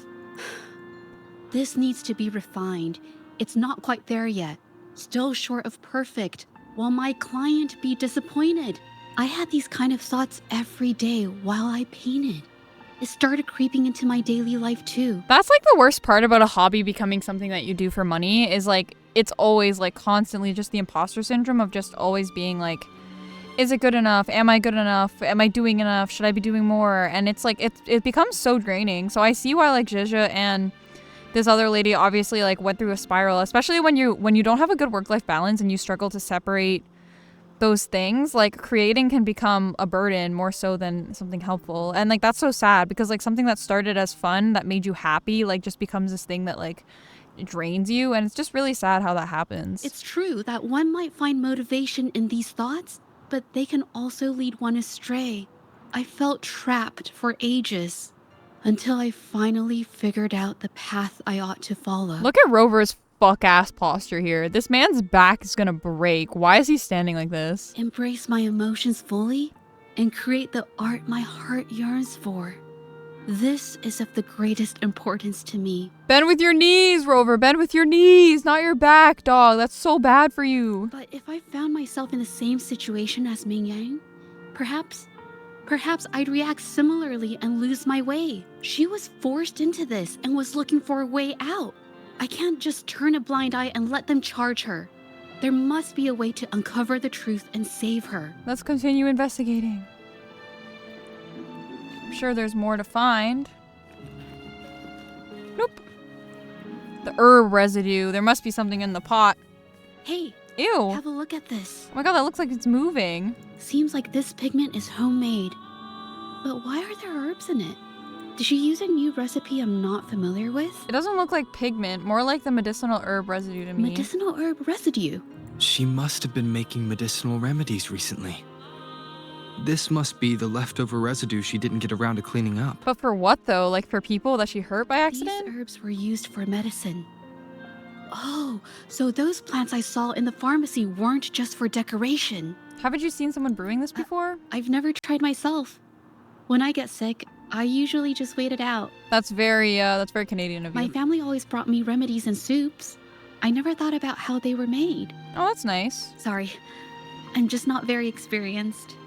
Speaker 2: This needs to be refined. It's not quite there yet. Still short of perfect. Will my client be disappointed? I had these kind of thoughts every day while I painted. It started creeping into my daily life too.
Speaker 1: That's like the worst part about a hobby becoming something that you do for money is like, it's always like constantly just the imposter syndrome of just always being like, is it good enough? Am I good enough? Am I doing enough? Should I be doing more? And it's like, it becomes so draining. So I see why like Zhezhi and this other lady obviously like went through a spiral, especially when you don't have a good work-life balance and you struggle to separate those things. Like creating can become a burden more so than something helpful. And like that's so sad because like something that started as fun that made you happy like just becomes this thing that like drains you, and it's just really sad how that happens.
Speaker 2: It's true that one might find motivation in these thoughts, but they can also lead one astray. I felt trapped for ages until I finally figured out the path I ought to follow.
Speaker 1: Look at Rover's fuck-ass posture here. This man's back is gonna break. Why is he standing like this?
Speaker 2: Embrace my emotions fully and create the art my heart yearns for. This is of the greatest importance to me.
Speaker 1: Bend with your knees, Rover. Bend with your knees, not your back, dog. That's so bad for you.
Speaker 2: But if I found myself in the same situation as Ming Yang, perhaps I'd react similarly and lose my way. She was forced into this and was looking for a way out. I can't just turn a blind eye and let them charge her. There must be a way to uncover the truth and save her.
Speaker 1: Let's continue investigating. I'm sure there's more to find. Nope. The herb residue. There must be something in the pot.
Speaker 2: Hey,
Speaker 1: Ew.
Speaker 2: have a look at this.
Speaker 1: Oh my god, that looks like it's moving.
Speaker 2: Seems like this pigment is homemade. But why are there herbs in it? Did she use a new recipe I'm not familiar with?
Speaker 1: It doesn't look like pigment, more like the medicinal herb residue to me.
Speaker 2: Medicinal herb residue?
Speaker 4: She must have been making medicinal remedies recently. This must be the leftover residue she didn't get around to cleaning up.
Speaker 1: But for what though? Like for people that she hurt by accident?
Speaker 2: These herbs were used for medicine. Oh, so those plants I saw in the pharmacy weren't just for decoration.
Speaker 1: Haven't you seen someone brewing this before?
Speaker 2: I've never tried myself. When I get sick, I usually just wait it out.
Speaker 1: That's very Canadian of you.
Speaker 2: My family always brought me remedies and soups. I never thought about how they were made.
Speaker 1: Oh, that's nice.
Speaker 2: Sorry, I'm just not very experienced.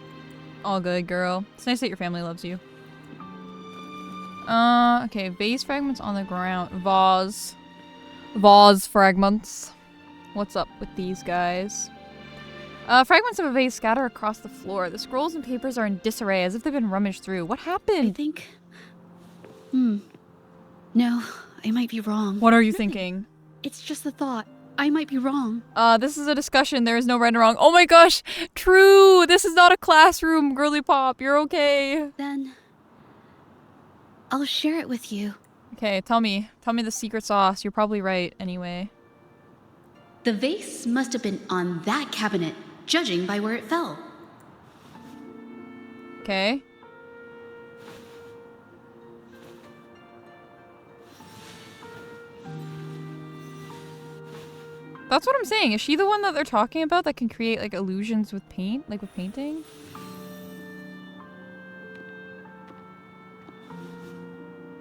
Speaker 1: All good, girl. It's nice that your family loves you. Okay, vase fragments on the ground. Vase fragments. What's up with these guys? Fragments of a vase scatter across the floor. The scrolls and papers are in disarray as if they've been rummaged through. What happened?
Speaker 2: I think... No, I might be wrong.
Speaker 1: What are you thinking?
Speaker 2: It's just a thought. I might be wrong.
Speaker 1: This is a discussion. There is no right or wrong. Oh my gosh! True! This is not a classroom, girly pop. You're okay.
Speaker 2: Then... I'll share it with you.
Speaker 1: Okay, tell me. Tell me the secret sauce. You're probably right, anyway.
Speaker 2: The vase must have been on that cabinet, judging by where it fell.
Speaker 1: Okay. That's what I'm saying. Is she the one that they're talking about that can create like illusions with paint? Like with painting?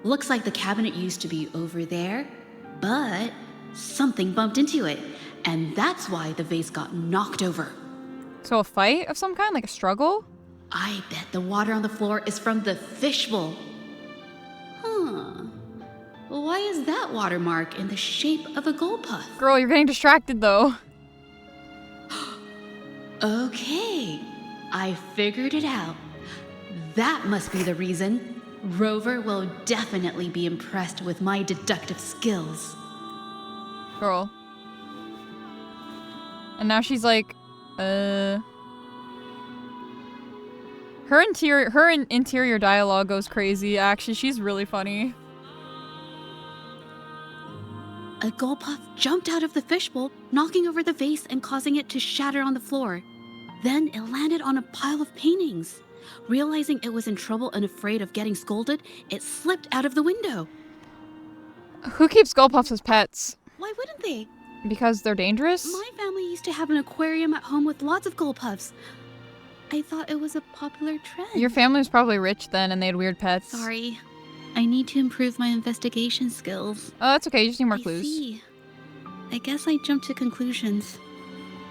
Speaker 2: Looks like the cabinet used to be over there, but something bumped into it, and that's why the vase got knocked over.
Speaker 1: So a fight of some kind? Like a struggle?
Speaker 2: I bet the water on the floor is from the fishbowl. Huh. Why is that watermark in the shape of a gold puff?
Speaker 1: Girl, you're getting distracted though.
Speaker 2: Okay, I figured it out. That must be the reason. Rover will definitely be impressed with my deductive skills.
Speaker 1: Girl. And now she's like, Her interior dialogue goes crazy. Actually, she's really funny.
Speaker 2: A gold puff jumped out of the fishbowl, knocking over the vase and causing it to shatter on the floor. Then it landed on a pile of paintings. Realizing it was in trouble and afraid of getting scolded, it slipped out of the window.
Speaker 1: Who keeps gold puffs as pets?
Speaker 2: Why wouldn't they?
Speaker 1: Because they're dangerous?
Speaker 2: My family used to have an aquarium at home with lots of gold puffs. I thought it was a popular trend.
Speaker 1: Your family was probably rich then and they had weird pets.
Speaker 2: Sorry. I need to improve my investigation skills.
Speaker 1: Oh, that's okay. You just need more clues.
Speaker 2: See. I guess I jumped to conclusions.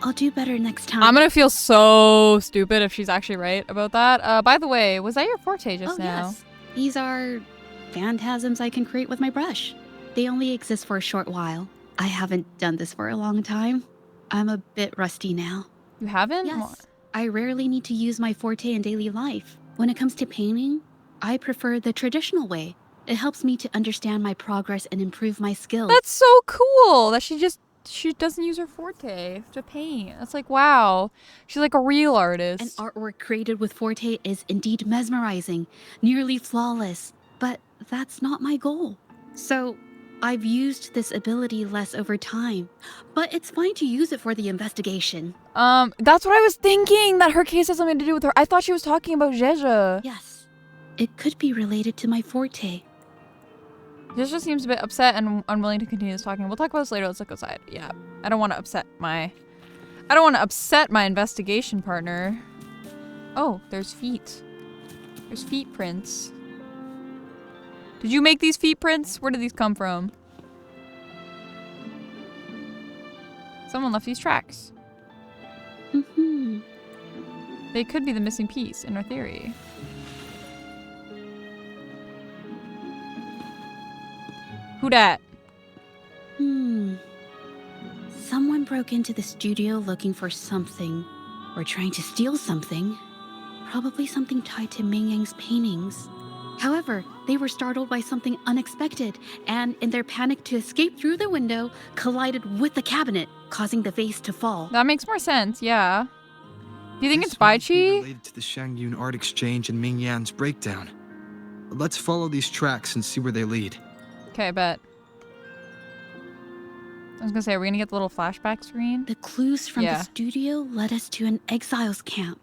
Speaker 2: I'll do better next time.
Speaker 1: I'm gonna feel so stupid if she's actually right about that. By the way, was that your forte just now?
Speaker 2: Yes. These are phantasms I can create with my brush. They only exist for a short while. I haven't done this for a long time. I'm a bit rusty now.
Speaker 1: You haven't?
Speaker 2: Yes. I rarely need to use my forte in daily life. When it comes to painting, I prefer the traditional way. It helps me to understand my progress and improve my skills.
Speaker 1: That's so cool that she doesn't use her forte to paint. That's like, wow. She's like a real artist.
Speaker 2: An artwork created with forte is indeed mesmerizing, nearly flawless, but that's not my goal. So, I've used this ability less over time, but it's fine to use it for the investigation.
Speaker 1: That's what I was thinking, that her case has something to do with her. I thought she was talking about Zhezhi.
Speaker 2: Yes, it could be related to my forte.
Speaker 1: Zhezhi seems a bit upset and unwilling to continue this talking. We'll talk about this later. Let's look outside. Yeah, I don't want to upset my investigation partner. Oh, there's feet. There's feet prints. Did you make these feet prints? Where did these come from? Someone left these tracks.
Speaker 2: Mm-hmm.
Speaker 1: They could be the missing piece in our theory. Who dat?
Speaker 2: Someone broke into the studio looking for something, or trying to steal something. Probably something tied to Ming Yang's paintings. However, they were startled by something unexpected, and in their panic to escape through the window, collided with the cabinet, causing the vase to fall.
Speaker 1: That makes more sense, yeah. Do you think
Speaker 4: This
Speaker 1: it's
Speaker 4: might be
Speaker 1: Baichi?
Speaker 4: related to the Shangyun art exchange and Ming Yan's breakdown. Let's follow these tracks and see where they lead.
Speaker 1: Okay, I bet. I was gonna say, are we gonna get the little flashback screen?
Speaker 2: The clues from
Speaker 1: Yeah.
Speaker 2: the studio led us to an exiles camp.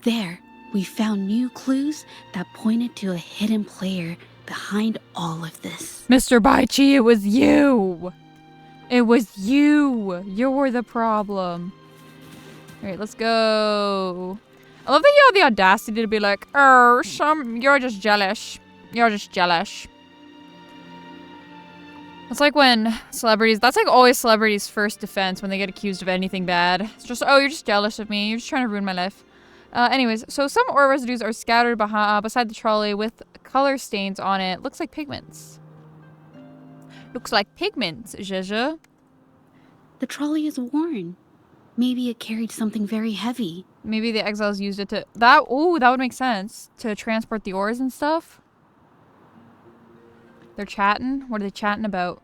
Speaker 2: There, we found new clues that pointed to a hidden player behind all of this.
Speaker 1: Mr. Baichi, it was you! It was you! You're the problem. Alright, let's go. I love that you have the audacity to be like, you're just jealous. You're just jealous. It's like when celebrities, that's like always celebrities' first defense when they get accused of anything bad. It's just, oh, you're just jealous of me. You're just trying to ruin my life. Anyways, so some ore residues are scattered beside the trolley with color stains on it. Looks like pigments. Looks like pigments, Zhezhi.
Speaker 2: The trolley is worn. Maybe it carried something very heavy.
Speaker 1: Maybe the exiles used it to... that would make sense. To transport the ores and stuff. They're chatting? What are they chatting about?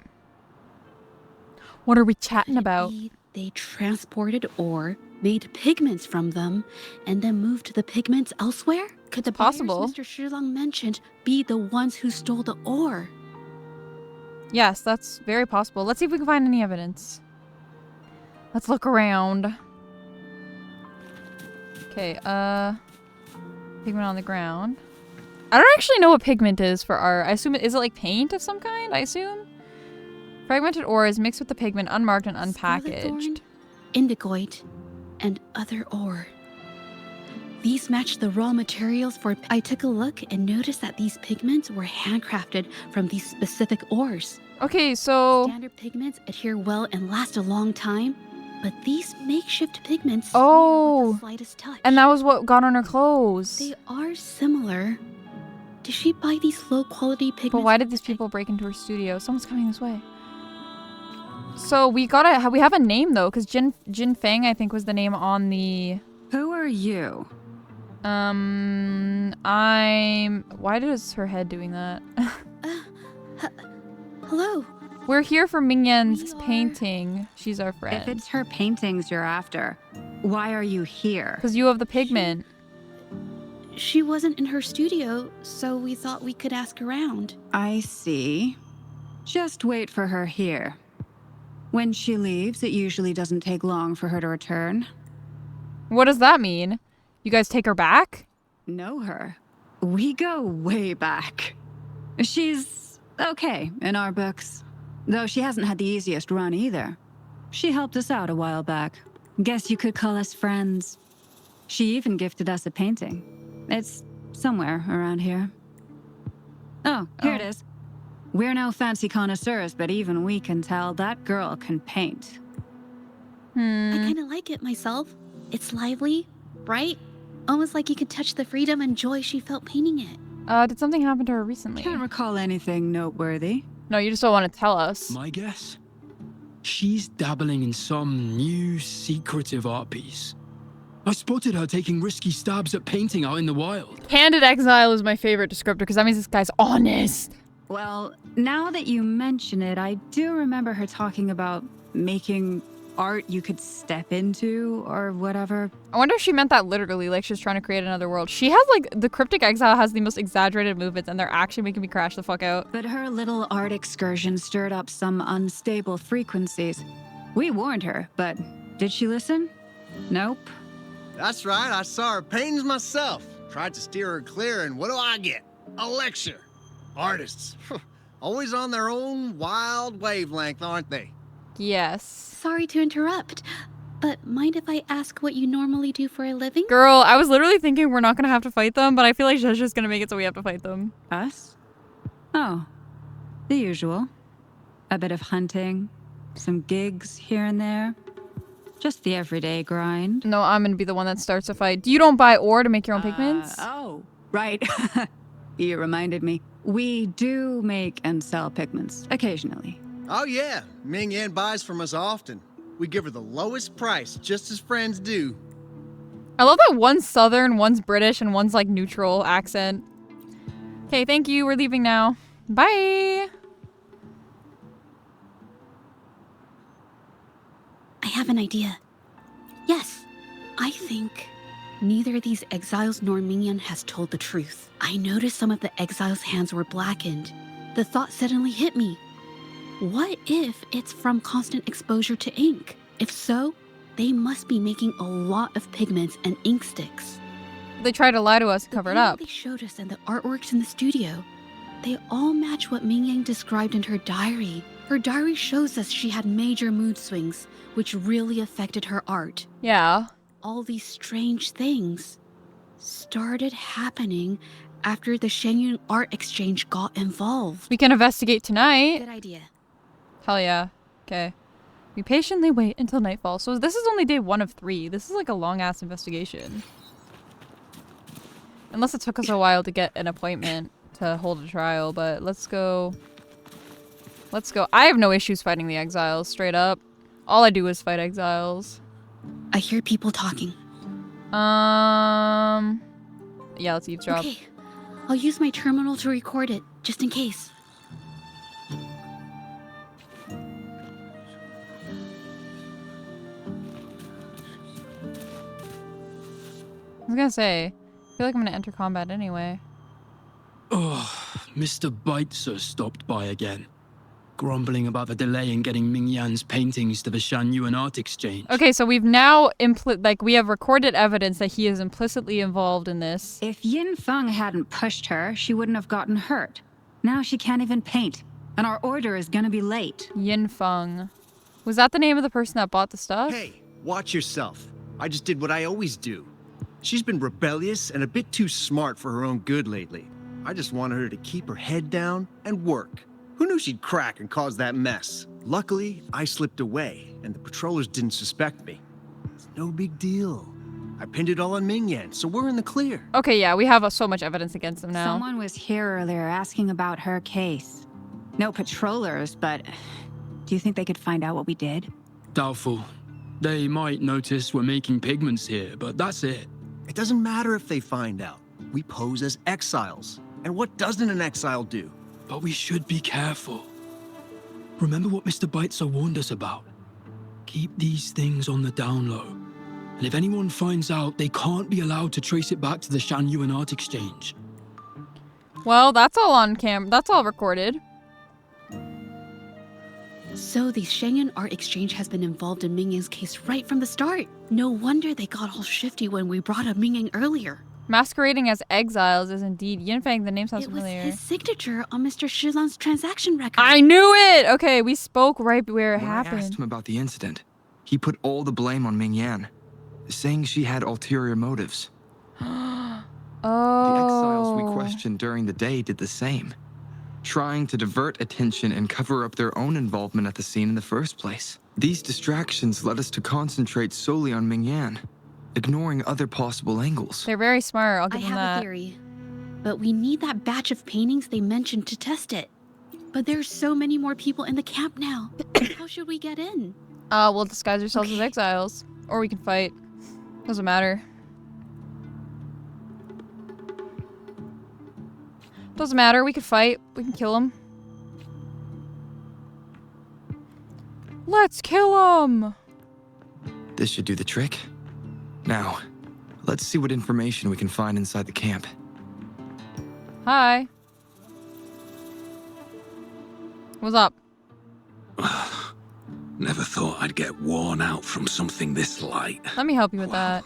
Speaker 1: What are we chatting about?
Speaker 2: Maybe they transported ore, made pigments from them, and then moved the pigments elsewhere? Could the buyers
Speaker 1: possible.
Speaker 2: Mr. Shilong mentioned be the ones who stole the ore?
Speaker 1: Yes, that's very possible. Let's see if we can find any evidence. Let's look around. Okay, pigment on the ground. I don't actually know what pigment is for art. I assume is it like paint of some kind? I assume. Fragmented ore is mixed with the pigment, unmarked and unpackaged.
Speaker 2: Thorn, indigoite, and other ore. These match the raw materials for... I took a look and noticed that these pigments were handcrafted from these specific ores.
Speaker 1: Okay, so...
Speaker 2: Standard pigments adhere well and last a long time, but these makeshift pigments
Speaker 1: Oh,
Speaker 2: smear with the slightest touch.
Speaker 1: and that was what got on her clothes.
Speaker 2: They are similar. Did she buy these low-quality pigments?
Speaker 1: But why did these people break into her studio? Someone's coming this way. So we have a name though, because Jin Feng, I think, was the name on the...
Speaker 3: Who are you?
Speaker 1: Why is her head doing that?
Speaker 2: Hello.
Speaker 1: We're here for Ming Yan's
Speaker 2: We are-
Speaker 1: painting. She's our
Speaker 3: If
Speaker 1: friend.
Speaker 3: it's her paintings you're after, why are you here?
Speaker 1: Because you have the pigment.
Speaker 2: She wasn't in her studio, so we thought we could ask around.
Speaker 3: I see. Just wait for her here. When she leaves, it usually doesn't take long for her to return.
Speaker 1: What does that mean? You guys take her back?
Speaker 3: Know her. We go way back. She's okay in our books. Though she hasn't had the easiest run either. She helped us out a while back. Guess you could call us friends. She even gifted us a painting. It's somewhere around here. Oh, here it is. We're no fancy connoisseurs, but even we can tell that girl can paint.
Speaker 2: I kind of like it myself. It's lively, bright, almost like you could touch the freedom and joy she felt painting it.
Speaker 1: Did something happen to her recently?
Speaker 3: Can't recall anything noteworthy.
Speaker 1: No, you just don't want to tell us.
Speaker 9: My guess? She's dabbling in some new secretive art piece. I spotted her taking risky stabs at painting out in the wild.
Speaker 1: Candid exile is my favorite descriptor because that means this guy's honest.
Speaker 3: Well, now that you mention it, I do remember her talking about making art you could step into or whatever.
Speaker 1: I wonder if she meant that literally, like she's trying to create another world. She has like, the cryptic exile has the most exaggerated movements and they're actually making me crash the fuck out.
Speaker 3: But her little art excursion stirred up some unstable frequencies. We warned her, but did she listen? Nope.
Speaker 8: That's right, I saw her paintings myself. Tried to steer her clear, and what do I get? A lecture. Artists. Always on their own wild wavelength, aren't they?
Speaker 1: Yes.
Speaker 2: Sorry to interrupt, but mind if I ask what you normally do for a living?
Speaker 1: Girl, I was literally thinking we're not gonna have to fight them, but I feel like Zhezhi's gonna make it so we have to fight them.
Speaker 3: Us? Oh, the usual. A bit of hunting, some gigs here and there. Just the everyday grind.
Speaker 1: No, I'm gonna be the one that starts a fight. You don't buy ore to make your own pigments?
Speaker 3: Oh, right. You reminded me. We do make and sell pigments, occasionally.
Speaker 8: Oh yeah, Ming Yan buys from us often. We give her the lowest price, just as friends do.
Speaker 1: I love that one's southern, one's British, and one's like neutral accent. Okay, thank you. We're leaving now. Bye.
Speaker 2: I have an idea. Yes, I think neither these exiles nor Mingyan has told the truth. I noticed some of the exiles' hands were blackened. The thought suddenly hit me. What if it's from constant exposure to ink? If so, they must be making a lot of pigments and ink sticks.
Speaker 1: They try to lie to us and cover it up.
Speaker 2: They showed us and the artworks in the studio. They all match what Mingyang described in her diary. Her diary shows us she had major mood swings, which really affected her art.
Speaker 1: Yeah.
Speaker 2: All these strange things started happening after the Shenyun Art Exchange got involved.
Speaker 1: We can investigate tonight.
Speaker 2: Good idea.
Speaker 1: Hell yeah. Okay. We patiently wait until nightfall. So this is only day 1 of 3. This is like a long-ass investigation. Unless it took us a while to get an appointment to hold a trial, but let's go. Let's go. I have no issues fighting the exiles, straight up. All I do is fight exiles.
Speaker 2: I hear people talking.
Speaker 1: Yeah, let's eavesdrop.
Speaker 2: Okay, I'll use my terminal to record it, just in case.
Speaker 1: I was gonna say, I feel like I'm gonna enter combat anyway.
Speaker 9: Oh, Mr. Beitzer stopped by again, grumbling about the delay in getting Ming Yan's paintings to the Shanyuan Art Exchange.
Speaker 1: Okay, so we've now we have recorded evidence that he is implicitly involved in this.
Speaker 3: If Yin Feng hadn't pushed her, she wouldn't have gotten hurt. Now she can't even paint, and our order is gonna be late.
Speaker 1: Yin Feng. Was that the name of the person that bought the stuff?
Speaker 8: Hey, watch yourself. I just did what I always do. She's been rebellious and a bit too smart for her own good lately. I just wanted her to keep her head down and work. Who knew she'd crack and cause that mess? Luckily, I slipped away, and the patrollers didn't suspect me. It's no big deal. I pinned it all on Mingyan, so we're in the clear.
Speaker 1: Okay, yeah, we have so much evidence against them now.
Speaker 3: Someone was here earlier asking about her case. No patrollers, but do you think they could find out what we did?
Speaker 9: Doubtful. They might notice we're making pigments here, but that's it.
Speaker 8: It doesn't matter if they find out. We pose as exiles. And what doesn't an exile do?
Speaker 9: But we should be careful. Remember what Mr. Beitzer warned us about? Keep these things on the down low. And if anyone finds out, they can't be allowed to trace it back to the Shanyuan Art Exchange.
Speaker 1: Well, that's all on cam. That's all recorded.
Speaker 2: So the Shenyun Art Exchange has been involved in Mingyang's case right from the start. No wonder they got all shifty when we brought up Mingyang earlier.
Speaker 1: Masquerading as exiles is indeed Yinfang. The name sounds
Speaker 2: It was
Speaker 1: familiar.
Speaker 2: his signature on Mr. Shilan's transaction record.
Speaker 1: I knew it! Okay, we spoke right where it
Speaker 4: When I asked
Speaker 1: happened.
Speaker 4: him about the incident, he put all the blame on Ming Yan, saying she had ulterior motives.
Speaker 1: Oh.
Speaker 4: The exiles we questioned during the day did the same, trying to divert attention and cover up their own involvement at the scene in the first place. These distractions led us to concentrate solely on Ming Yan, ignoring other possible angles.
Speaker 1: They're very smart, I'll
Speaker 2: I
Speaker 1: give them
Speaker 2: have
Speaker 1: that.
Speaker 2: a theory, but we need that batch of paintings they mentioned to test it. But there's so many more people in the camp now. How should we get in?
Speaker 1: We'll disguise ourselves as
Speaker 2: Okay.
Speaker 1: exiles. Or we can fight. Doesn't matter. Doesn't matter. We can fight. We can kill him. Let's kill him!
Speaker 4: This should do the trick. Now, let's see what information we can find inside the camp.
Speaker 1: Hi. What's up?
Speaker 5: Never thought I'd get worn out from something this light.
Speaker 1: Let me help you with
Speaker 5: Wow.
Speaker 1: that.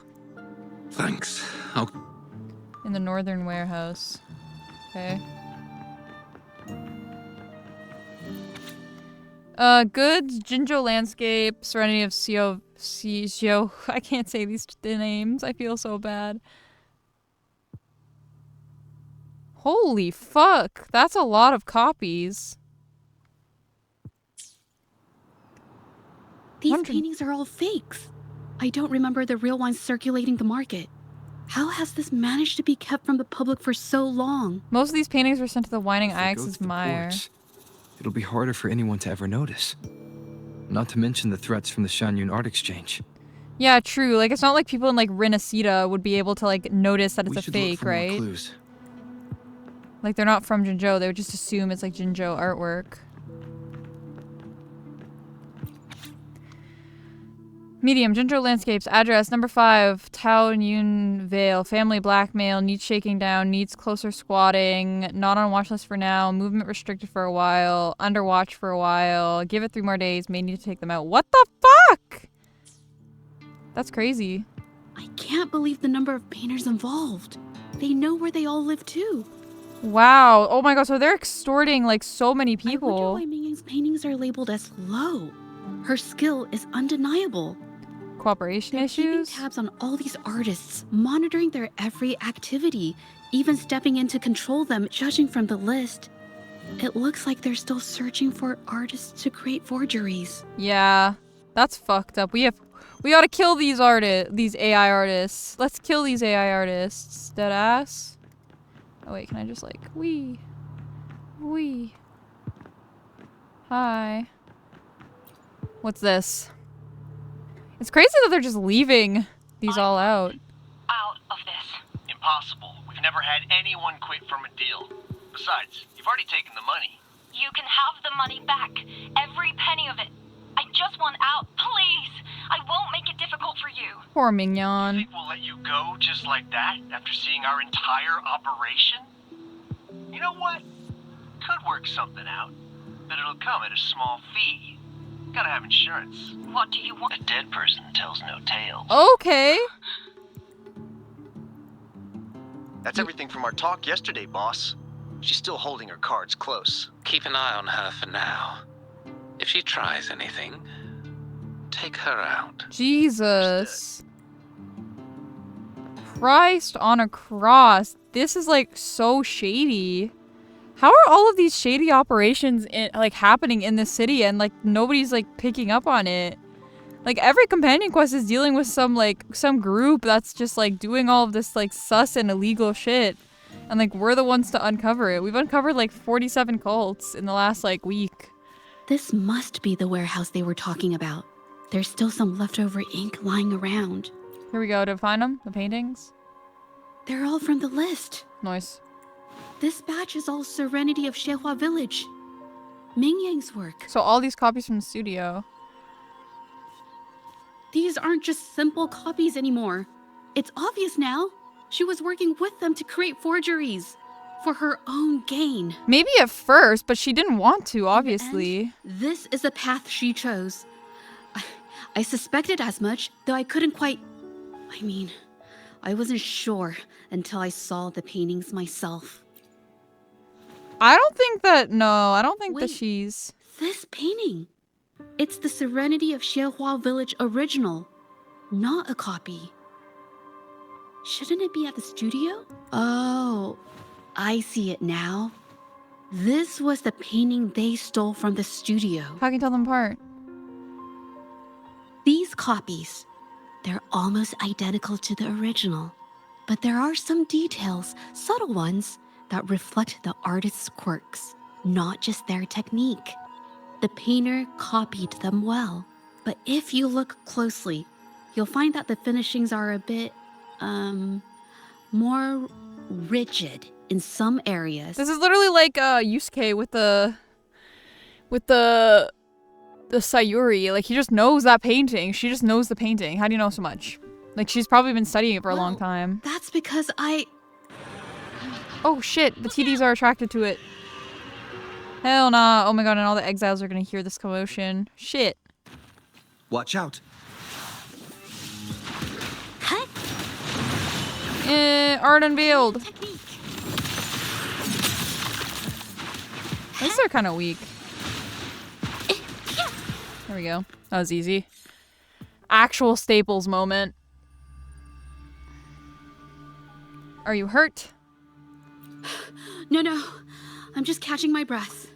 Speaker 5: Thanks. I'll...
Speaker 1: In the northern warehouse. Okay. Goods, Jinzhou landscape, Serenity of Xio. I can't say these names. I feel so bad. Holy fuck. That's a lot of copies.
Speaker 2: These
Speaker 1: Wondering-
Speaker 2: paintings are all fakes. I don't remember the real ones circulating the market. How has this managed to be kept from the public for so long?
Speaker 1: Most of these paintings were sent to the Winding
Speaker 4: If they go
Speaker 1: Axe's
Speaker 4: to the
Speaker 1: mire.
Speaker 4: ports, it'll be harder for anyone to ever notice. Not to mention the threats from the Shanyun Art Exchange.
Speaker 1: Yeah, true. Like, it's not like people in, like, Rinasita would be able to, like, notice that it's
Speaker 4: We
Speaker 1: a
Speaker 4: should look
Speaker 1: fake,
Speaker 4: for more
Speaker 1: right?
Speaker 4: clues.
Speaker 1: Like, they're not from Jinzhou. They would just assume it's, like, Jinzhou artwork. Medium, Jinzhou Landscapes, address, number 5, Tao Yun Vale, family blackmail, needs shaking down, needs closer squatting, not on watch list for now, movement restricted for a while, under watch for a while, give it 3 more days, may need to take them out. What the fuck? That's crazy.
Speaker 2: I can't believe the number of painters involved. They know where they all live too.
Speaker 1: Wow. Oh my god, so they're extorting, like, so many
Speaker 2: I wonder
Speaker 1: people.
Speaker 2: why Mingyang's paintings are labeled as low. Her skill is undeniable.
Speaker 1: Cooperation
Speaker 2: They're keeping
Speaker 1: issues?
Speaker 2: tabs on all these artists, monitoring their every activity, even stepping in to control them, judging from the list. It looks like they're still searching for artists to create forgeries.
Speaker 1: Yeah. That's fucked up. We gotta kill these AI artists. Let's kill these AI artists. Deadass. Oh wait, can I just like, wee. Hi. What's this? It's crazy that they're just leaving these all out.
Speaker 11: Out of this.
Speaker 6: Impossible. We've never had anyone quit from a deal. Besides, you've already taken the money.
Speaker 11: You can have the money back. Every penny of it. I just want out. Please. I won't make it difficult for you.
Speaker 1: Poor
Speaker 6: You
Speaker 1: Mignon.
Speaker 6: think we'll let you go just like that after seeing our entire operation? You know what? Could work something out. But it'll come at a small fee. Gotta have insurance.
Speaker 11: What do you want?
Speaker 6: A dead person tells no tales.
Speaker 1: Okay.
Speaker 6: That's everything from our talk yesterday, boss. She's still holding her cards close.
Speaker 5: Keep an eye on her for now. If she tries anything, take her out.
Speaker 1: Jesus. Christ on a cross. This is like so shady. How are all of these shady operations like happening in this city and like nobody's like picking up on it? Like every companion quest is dealing with some group that's just like doing all of this like sus and illegal shit. And like we're the ones to uncover it. We've uncovered like 47 cults in the last like week.
Speaker 2: This must be the warehouse they were talking about. There's still some leftover ink lying around.
Speaker 1: Here we go to find them, the paintings.
Speaker 2: They're all from the list.
Speaker 1: Nice.
Speaker 2: This batch is all Serenity of Xiehua Village. Mingyang's work.
Speaker 1: So all these copies from the studio.
Speaker 2: These aren't just simple copies anymore. It's obvious now. She was working with them to create forgeries for her own gain.
Speaker 1: Maybe at first, but she didn't want to,
Speaker 2: In the
Speaker 1: obviously.
Speaker 2: end, this is the path she chose. I suspected as much, though I couldn't quite... I wasn't sure until I saw the paintings myself.
Speaker 1: I don't think that
Speaker 2: Wait.
Speaker 1: she's...
Speaker 2: This painting. It's the Serenity of Xiehua Village original, not a copy. Shouldn't it be at the studio? Oh, I see it now. This was the painting they stole from the studio.
Speaker 1: How can you tell them apart?
Speaker 2: These copies, they're almost identical to the original, but there are some details, subtle ones, that reflect the artist's quirks, not just their technique. The painter copied them well, but if you look closely, you'll find that the finishings are a bit, more rigid in some areas.
Speaker 1: This is literally like Yusuke with the Sayuri. Like, he just knows that painting. She just knows the painting. How do you know so much? Like, she's probably been studying it for a long time.
Speaker 2: That's because
Speaker 1: Oh shit, the TDs are attracted to it. Hell nah. Oh my god, and all the exiles are gonna hear this commotion. Shit.
Speaker 8: Watch out.
Speaker 1: Art unveiled.
Speaker 2: technique.
Speaker 1: At least they're kind of weak. There we go. That was easy. Actual Staples moment. Are you hurt?
Speaker 2: No. I'm just catching my breath.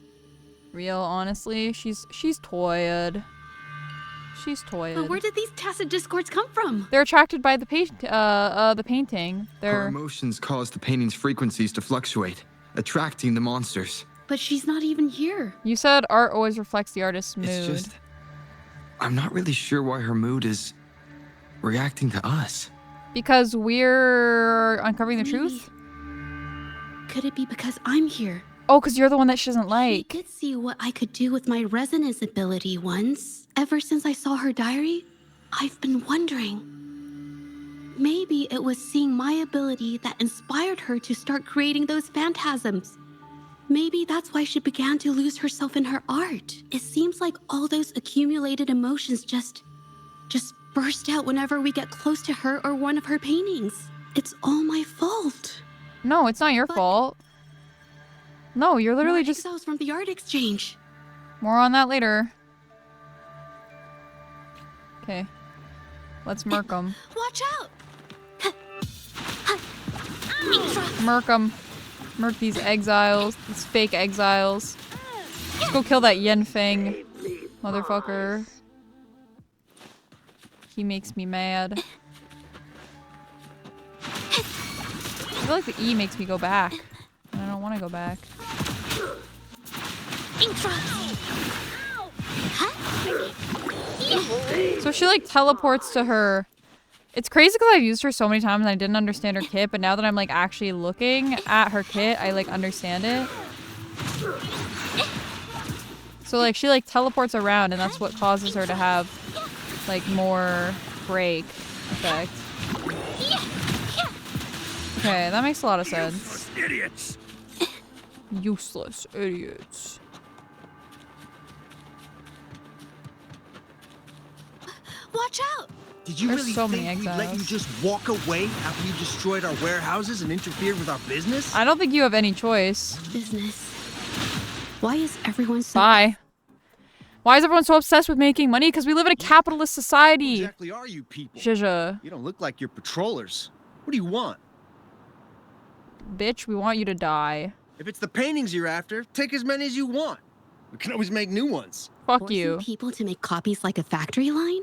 Speaker 1: Real, honestly, she's tired. She's tired.
Speaker 2: But where did these tacit discords come from?
Speaker 1: They're attracted by the painting.
Speaker 4: Her emotions cause the painting's frequencies to fluctuate, attracting the monsters.
Speaker 2: But she's not even here.
Speaker 1: You said art always reflects the artist's mood.
Speaker 4: It's just... I'm not really sure why her mood is reacting to us.
Speaker 1: Because we're uncovering the truth?
Speaker 2: Could it be because I'm here?
Speaker 1: Oh, because you're the one that she doesn't
Speaker 2: She
Speaker 1: like.
Speaker 2: did see what I could do with my resonance ability once. Ever since I saw her diary, I've been wondering. Maybe it was seeing my ability that inspired her to start creating those phantasms. Maybe that's why she began to lose herself in her art. It seems like all those accumulated emotions just burst out whenever we get close to her or one of her paintings. It's all my fault.
Speaker 1: No, it's not your fault. No, you're literally just...
Speaker 2: exiles from the art exchange.
Speaker 1: More on that later. Okay. Let's murk them.
Speaker 2: Watch out!
Speaker 1: Murk them. Murk these exiles. These fake exiles. Let's go kill that Yenfeng motherfucker. He makes me mad. I feel like the E makes me go back. And I don't want to go back. So she like teleports to her. It's crazy because I've used her so many times and I didn't understand her kit, but now that I'm like actually looking at her kit, I like understand it. So like she like teleports around and that's what causes her to have like more break effect. Okay, that makes a lot of sense.
Speaker 8: Idiots!
Speaker 1: Useless idiots.
Speaker 2: Watch out!
Speaker 8: Did you
Speaker 1: There's
Speaker 8: really
Speaker 1: so
Speaker 8: think
Speaker 1: many
Speaker 8: we'd let you
Speaker 1: exiles.
Speaker 8: just walk away after you destroyed our warehouses and interfered with our business?
Speaker 1: I don't think you have any choice.
Speaker 2: Business. Why is everyone so...
Speaker 1: Bye. Why is everyone so obsessed with making money? Because we live in a capitalist
Speaker 8: Who
Speaker 1: society.
Speaker 8: exactly are you people?
Speaker 1: Zhezhi.
Speaker 8: You don't look like you're patrollers. What do you want?
Speaker 1: Bitch, we want you to die.
Speaker 8: If it's the paintings you're after, take as many as you want. We can always make new ones.
Speaker 1: Fuck
Speaker 2: Forcing
Speaker 1: you.
Speaker 2: people to make copies like a factory line?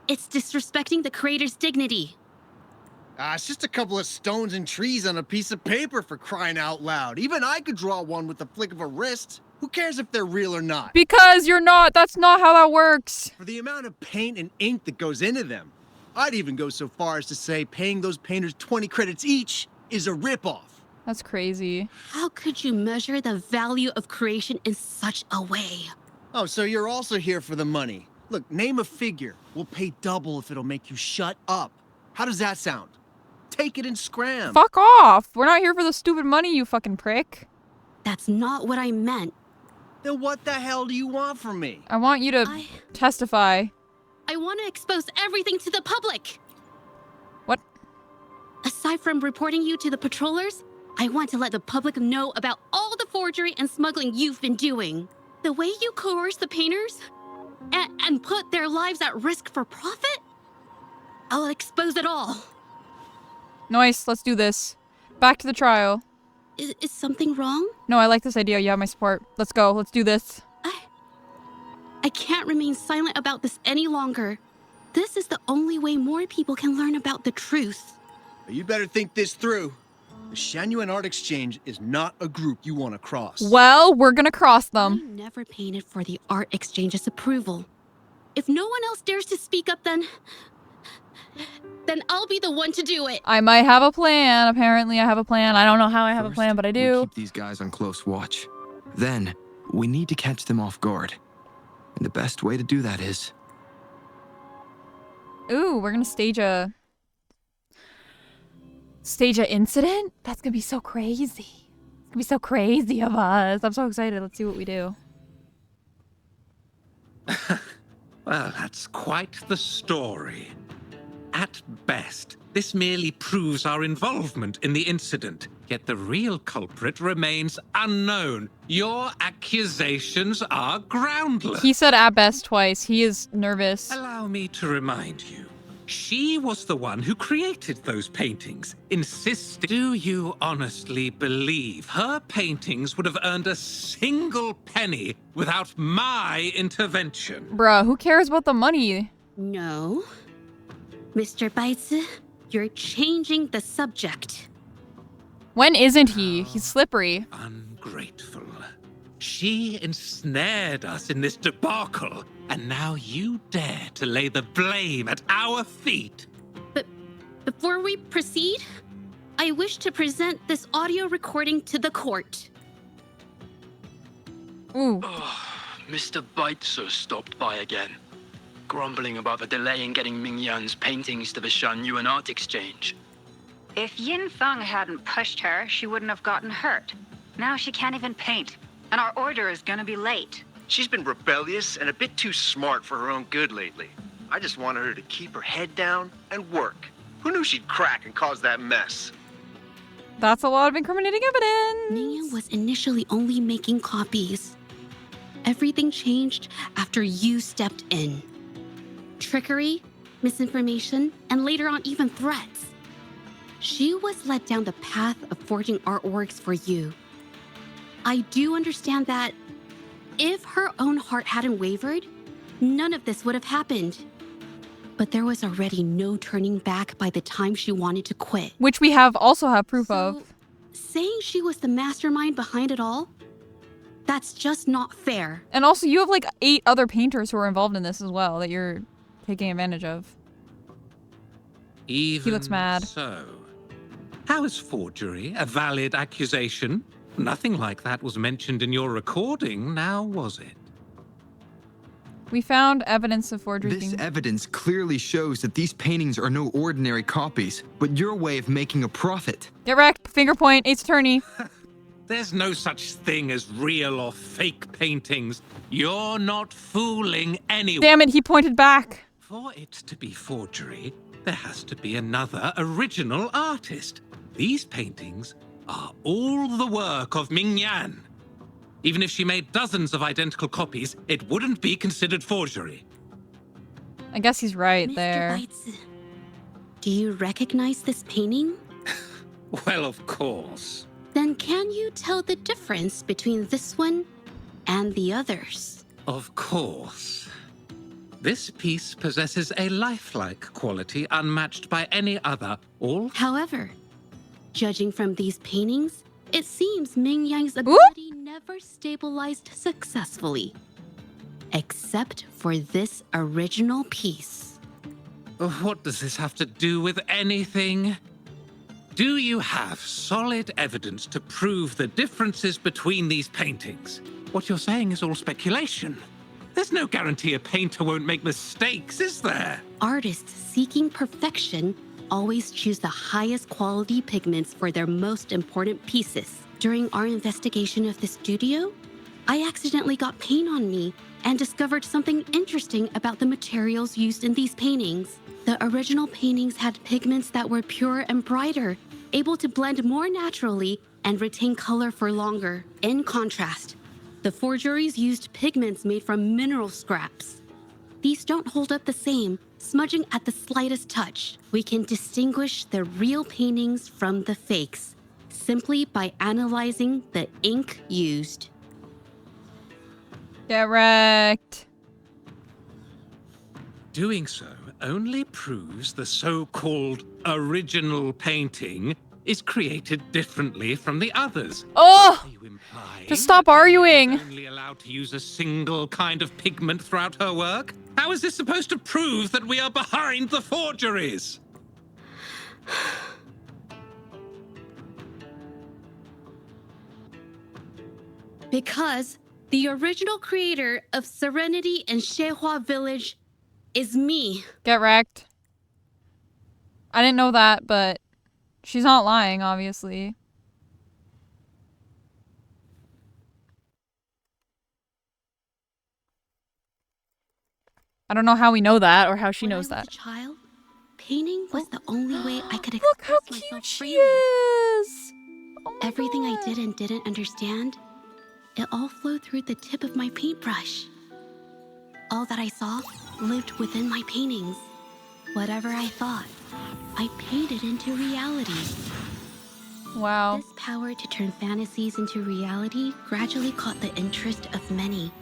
Speaker 2: It's disrespecting the creator's dignity.
Speaker 8: It's just a couple of stones and trees on a piece of paper, for crying out loud. Even I could draw one with the flick of a wrist. Who cares if they're real or not?
Speaker 1: Because you're not. That's not how that works.
Speaker 8: For the amount of paint and ink that goes into them, I'd even go so far as to say paying those painters 20 credits each is a ripoff.
Speaker 1: That's crazy.
Speaker 2: How could you measure the value of creation in such a way?
Speaker 8: Oh, so you're also here for the money. Look, name a figure. We'll pay double if it'll make you shut up. How does that sound? Take it and scram.
Speaker 1: Fuck off. We're not here for the stupid money, you fucking prick.
Speaker 2: That's not what I meant.
Speaker 8: Then what the hell do you want from me?
Speaker 1: I want you to testify.
Speaker 2: I want to expose everything to the public.
Speaker 1: What?
Speaker 2: Aside from reporting you to the patrollers, I want to let the public know about all the forgery and smuggling you've been doing. The way you coerce the painters and put their lives at risk for profit? I'll expose it all.
Speaker 1: Nice, let's do this. Back to the trial.
Speaker 2: Is something wrong?
Speaker 1: No, I like this idea. You have my support. Let's go. Let's do this.
Speaker 2: I can't remain silent about this any longer. This is the only way more people can learn about the truth.
Speaker 8: You better think this through. The Shanyuan Art Exchange is not a group you want to cross.
Speaker 1: Well, we're gonna cross
Speaker 2: I
Speaker 1: them.
Speaker 2: never painted for the art exchange's approval. If no one else dares to speak up, then then I'll be the one to do it.
Speaker 1: I might have a plan. Apparently, I have a plan. I don't know how I have a plan, but I
Speaker 4: We
Speaker 1: do.
Speaker 4: keep these guys on close watch. Then, we need to catch them off guard. And the best way to do that is...
Speaker 1: Ooh, we're gonna stage a incident? That's gonna be so crazy. It's gonna be so crazy of us. I'm so excited. Let's see what we do.
Speaker 5: Well, that's quite the story. At best, this merely proves our involvement in the incident, yet the real culprit remains unknown. Your accusations are groundless.
Speaker 1: He said at best twice. He is nervous.
Speaker 5: Allow me to remind you. She was the one who created those paintings, insisting... Do you honestly believe her paintings would have earned a single penny without my intervention?
Speaker 1: Bruh, who cares about the money?
Speaker 2: No. Mr. Bites, you're changing the subject.
Speaker 1: When isn't he? He's slippery.
Speaker 5: Ungrateful. She ensnared us in this debacle, and now you dare to lay the blame at our feet.
Speaker 2: But before we proceed, I wish to present this audio recording to the court.
Speaker 1: Ooh.
Speaker 9: Mr. Baitso stopped by again, grumbling about the delay in getting Ming Yan's paintings to the Shan Art Exchange.
Speaker 12: If Yin Feng hadn't pushed her, she wouldn't have gotten hurt. Now she can't even paint, and our order is gonna be late.
Speaker 6: She's been rebellious and a bit too smart for her own good lately. I just wanted her to keep her head down and work. Who knew she'd crack and cause that mess?
Speaker 1: That's a lot of incriminating evidence.
Speaker 2: Ning was initially only making copies. Everything changed after you stepped in. Trickery, misinformation, and later on even threats. She was led down the path of forging artworks for you. I do understand that if her own heart hadn't wavered, none of this would have happened. But there was already no turning back by the time she wanted to quit.
Speaker 1: Which we also have proof of.
Speaker 2: Saying she was the mastermind behind it all, that's just not fair.
Speaker 1: And also, you have like 8 other painters who are involved in this as well that you're taking advantage of.
Speaker 5: Even
Speaker 1: He looks mad.
Speaker 5: So, how is forgery a valid accusation? Nothing like that was mentioned in your recording, now was it?
Speaker 1: We found evidence of forgery.
Speaker 4: This evidence clearly shows that these paintings are no ordinary copies, but your way of making a profit.
Speaker 1: Get wrecked. Finger point. Ace Attorney.
Speaker 5: There's no such thing as real or fake paintings. You're not fooling anyone.
Speaker 1: Damn it, he pointed back.
Speaker 5: For it to be forgery, there has to be another original artist. These paintings are all the work of Ming Yan. Even if she made dozens of identical copies, it wouldn't be considered forgery.
Speaker 1: I guess he's right
Speaker 2: Mr.
Speaker 1: there.
Speaker 2: Bites, do you recognize this painting?
Speaker 5: Well, of course.
Speaker 2: Then can you tell the difference between this one and the others?
Speaker 5: Of course. This piece possesses a lifelike quality unmatched by any other.
Speaker 2: However, judging from these paintings, it seems Ming Yang's ability never stabilized successfully. Except for this original piece.
Speaker 5: What does this have to do with anything? Do you have solid evidence to prove the differences between these paintings? What you're saying is all speculation. There's no guarantee a painter won't make mistakes, is there?
Speaker 2: Artists seeking perfection always choose the highest quality pigments for their most important pieces. During our investigation of the studio, I accidentally got paint on me and discovered something interesting about the materials used in these paintings. The original paintings had pigments that were pure and brighter, able to blend more naturally and retain color for longer. In contrast, the forgeries used pigments made from mineral scraps. These don't hold up the same, smudging at the slightest touch. We can distinguish the real paintings from the fakes simply by analyzing the ink used.
Speaker 1: Get wrecked.
Speaker 5: Doing so only proves the so-called original painting is created differently from the others.
Speaker 1: Oh!
Speaker 5: Are you implying
Speaker 1: Just stop
Speaker 5: that Ming Yan
Speaker 1: arguing.
Speaker 5: is only allowed to use a single kind of pigment throughout her work? How is this supposed to prove that we are behind the forgeries?
Speaker 2: Because the original creator of Serenity and Zhezhi Village is me.
Speaker 1: Get wrecked. I didn't know that, but she's not lying, obviously. I don't know how we know that or how she knows
Speaker 2: When I
Speaker 1: that.
Speaker 2: was a child, painting was the only way I could
Speaker 1: Look how
Speaker 2: express myself
Speaker 1: cute she
Speaker 2: freely.
Speaker 1: is! Oh my
Speaker 2: Everything I
Speaker 1: God.
Speaker 2: did and didn't understand, it all flowed through the tip of my paintbrush. All that I saw lived within my paintings. Whatever I thought, I painted into reality.
Speaker 1: Wow.
Speaker 2: This power to turn fantasies into reality gradually caught the interest of many.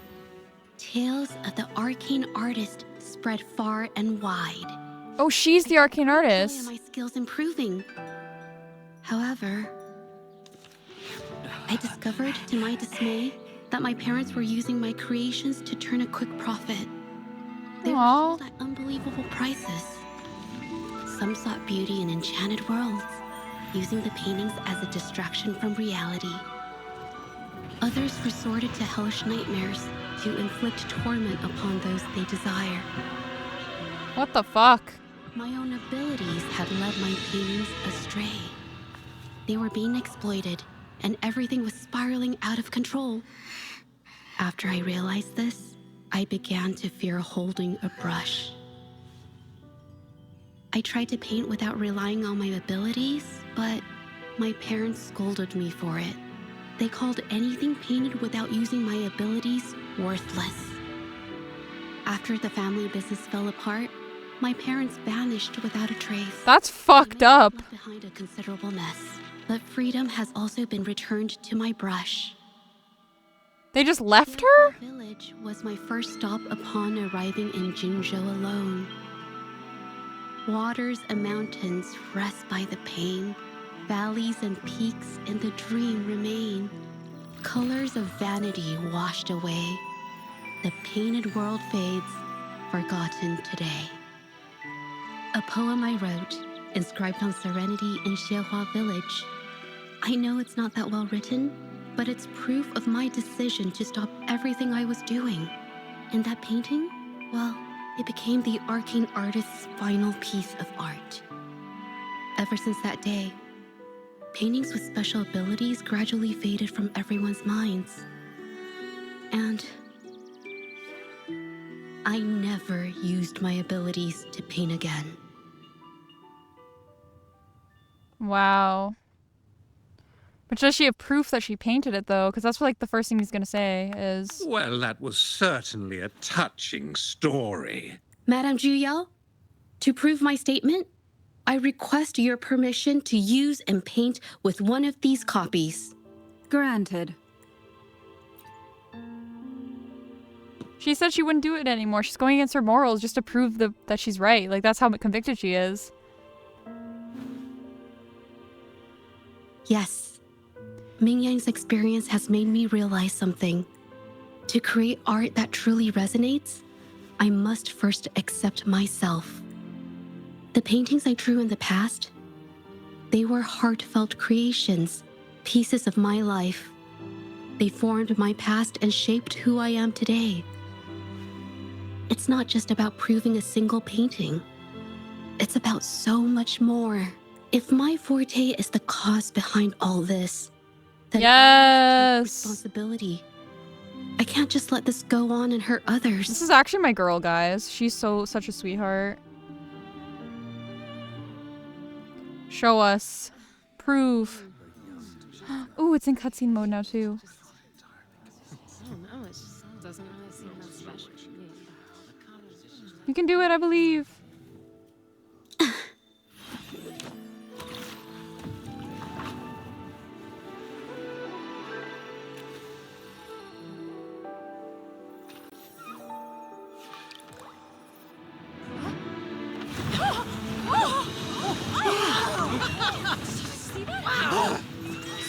Speaker 2: Tales of the arcane artist spread far and wide.
Speaker 1: Oh, she's the arcane
Speaker 2: Joy in
Speaker 1: artist.
Speaker 2: my skills improving. However, I discovered to my dismay that my parents were using my creations to turn a quick profit. They were
Speaker 1: Aw.
Speaker 2: sold at unbelievable prices. Some sought beauty in enchanted worlds, using the paintings as a distraction from reality. Others resorted to hellish nightmares to inflict torment upon those they desire.
Speaker 1: What the fuck?
Speaker 2: My own abilities had led my paintings astray. They were being exploited, and everything was spiraling out of control. After I realized this, I began to fear holding a brush. I tried to paint without relying on my abilities, but my parents scolded me for it. They called anything painted without using my abilities worthless. After the family business fell apart, my parents vanished without a trace.
Speaker 1: That's fucked up.
Speaker 2: Left behind a considerable mess, but freedom has also been returned to my brush.
Speaker 1: They just left her?
Speaker 2: The village was my first stop upon arriving in Jinzhou alone. Waters and mountains rest by the pain. Valleys and peaks in the dream remain. Colors of vanity washed away. The painted world fades, forgotten today. A poem I wrote, inscribed on Serenity in Zhezhi Village. I know it's not that well written, but it's proof of my decision to stop everything I was doing. And that painting, well, it became the arcane artist's final piece of art. Ever since that day, paintings with special abilities gradually faded from everyone's minds. And I never used my abilities to paint again.
Speaker 1: Wow. But does she have proof that she painted it, though? Because that's like the first thing he's gonna say is...
Speaker 5: Well, that was certainly a touching story.
Speaker 2: Madame Juyao, to prove my statement, I request your permission to use and paint with one of these copies.
Speaker 3: Granted.
Speaker 1: She said she wouldn't do it anymore. She's going against her morals just to prove that she's right. Like, that's how convicted she is.
Speaker 2: Yes. Ming Yang's experience has made me realize something. To create art that truly resonates, I must first accept myself. The paintings I drew in the past, they were heartfelt creations, pieces of my life. They formed my past and shaped who I am today. It's not just about proving a single painting. It's about so much more. If my forte is the cause behind all this, then I must take responsibility. I can't just let this go on and hurt others.
Speaker 1: This is actually my girl, guys. She's such a sweetheart. Show us. Prove. Ooh, it's in cutscene mode now, too.
Speaker 7: I don't know, it just doesn't really seem that special to me.
Speaker 1: You can do it, I believe.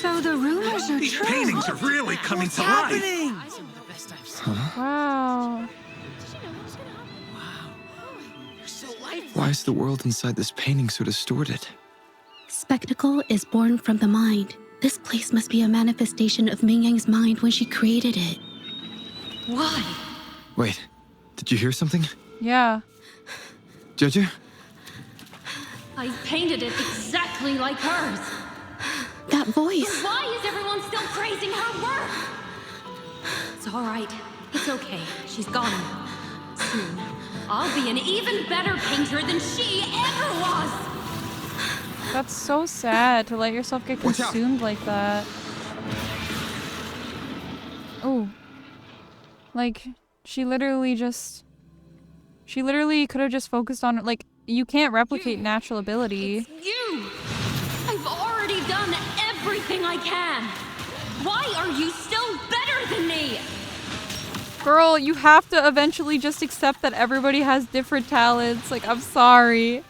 Speaker 3: So the rumors are
Speaker 5: These
Speaker 3: true.
Speaker 5: paintings are really coming to life.
Speaker 1: Wow.
Speaker 4: Why is the world inside this painting so distorted?
Speaker 2: Spectacle is born from the mind. This place must be a manifestation of Ming Yang's mind when she created it.
Speaker 7: Why?
Speaker 4: Wait, did you hear something?
Speaker 1: Yeah.
Speaker 4: Zhezhi?
Speaker 7: I painted it exactly like hers.
Speaker 2: That voice.
Speaker 7: Why is everyone still praising her work? It's all right. It's okay. She's gone. Soon, I'll be an even better painter than she ever was.
Speaker 1: That's so sad to let yourself get
Speaker 4: Watch out.
Speaker 1: consumed like that. Oh. Like, she literally could have just focused on, like, you can't replicate natural ability.
Speaker 7: It's you! I've already done everything I can. Why are you still better than me?
Speaker 1: Girl, you have to eventually just accept that everybody has different talents. Like, I'm sorry.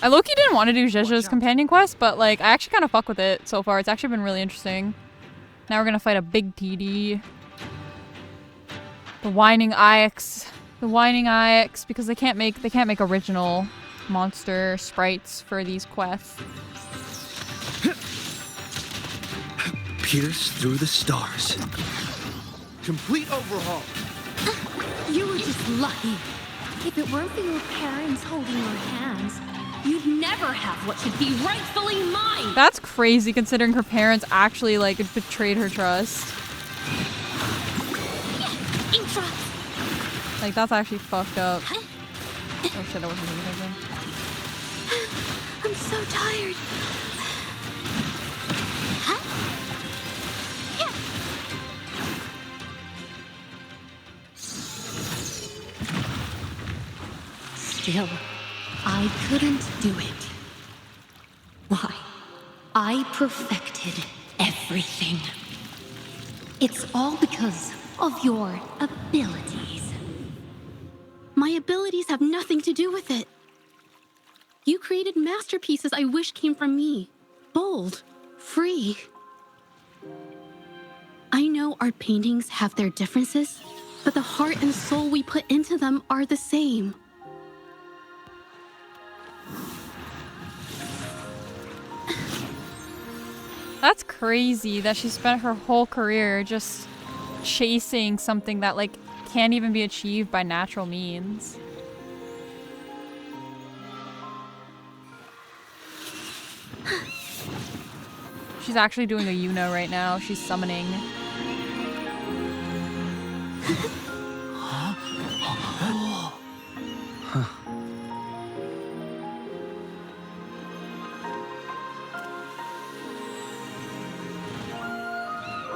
Speaker 1: I low-key didn't want to do Zhezhi's companion quest, but like, I actually kind of fuck with it so far. It's actually been really interesting. Now we're gonna fight a big TD. The Whining IX. The Whining IX, because they can't make original monster sprites for these quests.
Speaker 8: Pierce through the stars. Complete overhaul.
Speaker 7: You were just lucky. If it weren't for your parents holding your hands, you'd never have what should be rightfully mine.
Speaker 1: That's crazy considering her parents actually like betrayed her trust. Like, that's actually fucked up. Oh shit, I wasn't thinking.
Speaker 2: I'm so tired.
Speaker 7: Still, I couldn't do it. Why? I perfected everything. It's all because of your abilities.
Speaker 2: My abilities have nothing to do with it. You created masterpieces I wish came from me. Bold, free. I know our paintings have their differences, but the heart and soul we put into them are the same.
Speaker 1: That's crazy that she spent her whole career just chasing something that like can't even be achieved by natural means. She's actually doing a Yuna right now. She's summoning.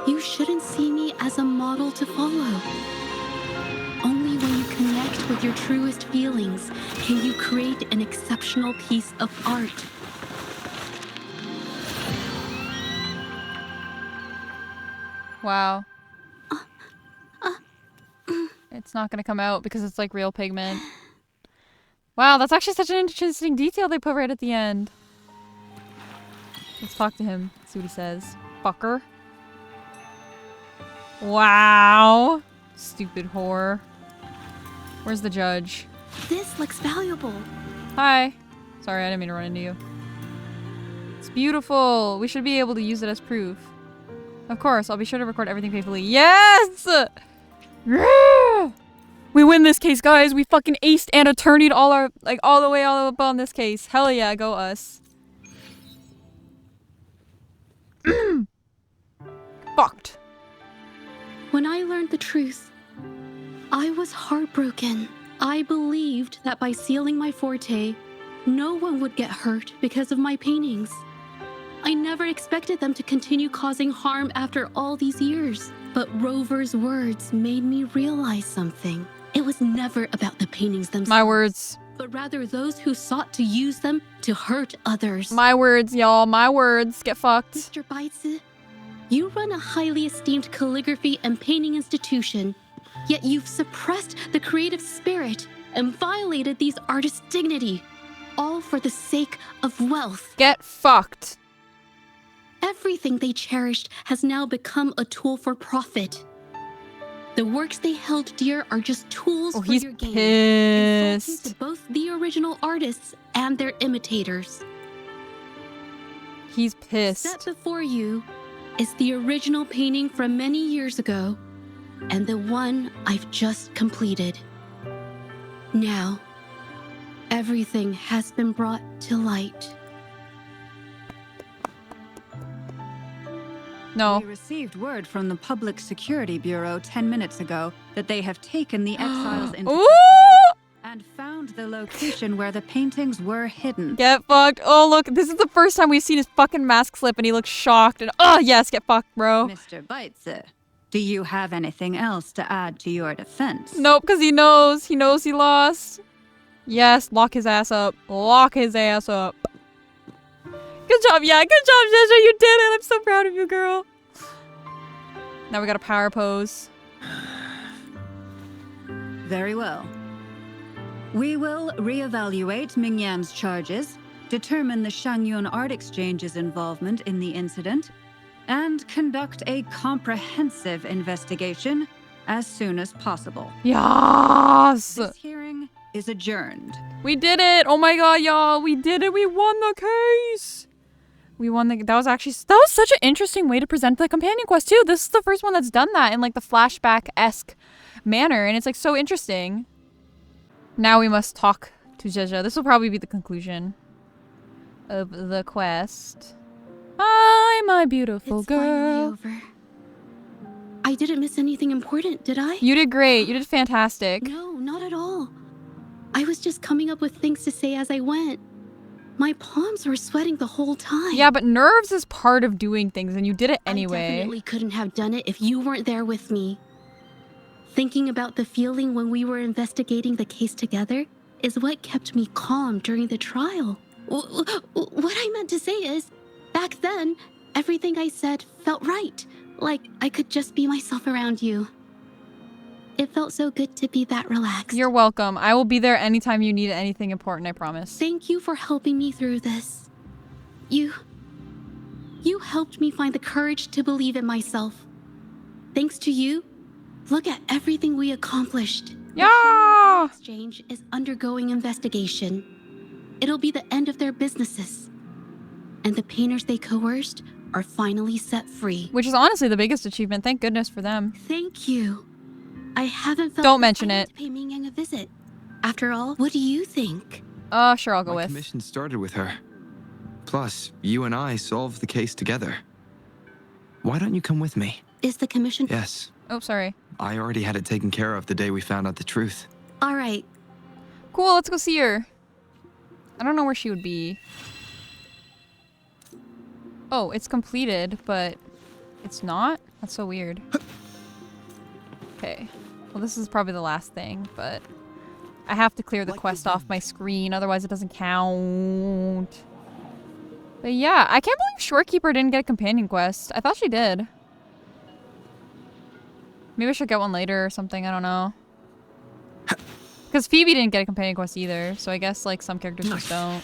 Speaker 2: You shouldn't see me as a model to follow. Only when you connect with your truest feelings can you create an exceptional piece of art.
Speaker 1: Wow. It's not gonna come out because it's like real pigment. Wow, that's actually such an interesting detail they put right at the end. Let's talk to him, see what he says. Fucker. Wow. Stupid whore. Where's the judge?
Speaker 2: This looks valuable.
Speaker 1: Hi. Sorry, I didn't mean to run into you. It's beautiful. We should be able to use it as proof. Of course, I'll be sure to record everything faithfully. Yes! Yeah! We win this case, guys. We fucking aced and attorneyed all the way up on this case. Hell yeah, go us. Fucked.
Speaker 2: When I learned the truth, I was heartbroken. I believed that by sealing my forte, no one would get hurt because of my paintings. I never expected them to continue causing harm after all these years. But Rover's words made me realize something. It was never about the paintings themselves.
Speaker 1: My words.
Speaker 2: But rather those who sought to use them to hurt others.
Speaker 1: My words, y'all. My words. Get fucked.
Speaker 2: Mr. Baitsu, you run a highly esteemed calligraphy and painting institution, yet you've suppressed the creative spirit and violated these artists' dignity, all for the sake of wealth.
Speaker 1: Get fucked.
Speaker 2: Everything they cherished has now become a tool for profit. The works they held dear are just tools for
Speaker 1: he's
Speaker 2: your game.
Speaker 1: pissed.
Speaker 2: Insulting to both the original artists and their imitators.
Speaker 1: He's pissed.
Speaker 2: Set before you is the original painting from many years ago, and the one I've just completed. Now, everything has been brought to light.
Speaker 1: No.
Speaker 3: We received word from the Public Security Bureau 10 minutes ago that they have taken the exiles into
Speaker 1: Ooh!
Speaker 3: custody and found the location where the paintings were hidden.
Speaker 1: Get fucked. Oh, look, this is the first time we've seen his fucking mask slip and he looks shocked. And oh, yes, get fucked, bro.
Speaker 3: Mr. Beitze, do you have anything else to add to your defense?
Speaker 1: Nope, because he knows. He knows he lost. Yes, lock his ass up. Lock his ass up. Good job, yeah. Good job, Zhezhi. You did it. I'm so proud of you, girl. Now we got a power pose.
Speaker 3: Very well. We will reevaluate Mingyan's charges, determine the Shangyun Art Exchange's involvement in the incident, and conduct a comprehensive investigation as soon as possible.
Speaker 1: Yes!
Speaker 3: This hearing is adjourned.
Speaker 1: We did it! Oh my god, y'all! We did it! We won the case! We won the- that was such an interesting way to present the companion quest, too. This is the first one that's done that in, like, the flashback-esque manner, and it's, like, so interesting. Now we must talk to Zhezhi. This will probably be the conclusion of the quest. Hi, my beautiful
Speaker 2: It's
Speaker 1: girl.
Speaker 2: finally over. I didn't miss anything important, did I?
Speaker 1: You did great. You did fantastic.
Speaker 2: No, not at all. I was just coming up with things to say as I went. My palms were sweating the whole time.
Speaker 1: Yeah, but nerves is part of doing things, and you did it anyway.
Speaker 2: I definitely couldn't have done it if you weren't there with me. Thinking about the feeling when we were investigating the case together is what kept me calm during the trial. What I meant to say is, back then, everything I said felt right. Like I could just be myself around you. It felt so good to be that relaxed.
Speaker 1: You're welcome. I will be there anytime you need anything important, I promise.
Speaker 2: Thank you for helping me through this. You helped me find the courage to believe in myself. Thanks to you, look at everything we accomplished.
Speaker 1: Yeah!
Speaker 2: The exchange is undergoing investigation. It'll be the end of their businesses. And the painters they coerced are finally set free.
Speaker 1: Which is honestly the biggest achievement. Thank goodness for them.
Speaker 2: Thank you. I haven't felt
Speaker 1: Don't mention it.
Speaker 2: to pay Ming Yang a visit. After all, what do you think?
Speaker 1: Sure, I'll go
Speaker 4: My
Speaker 1: with.
Speaker 4: commission started with her. Plus, you and I solved the case together. Why don't you come with me?
Speaker 2: Is the commission...
Speaker 4: Yes.
Speaker 1: Oh, sorry.
Speaker 4: I already had it taken care of the day we found out the truth.
Speaker 2: All right.
Speaker 1: Cool, let's go see her. I don't know where she would be. Oh, it's completed, but it's not? That's so weird. Okay. Well, this is probably the last thing, but I have to clear the quest off my screen, otherwise it doesn't count. But yeah, I can't believe Shorekeeper didn't get a companion quest. I thought she did. Maybe I should get one later or something, I don't know. Because Phoebe didn't get a companion quest either, so I guess like some characters just don't.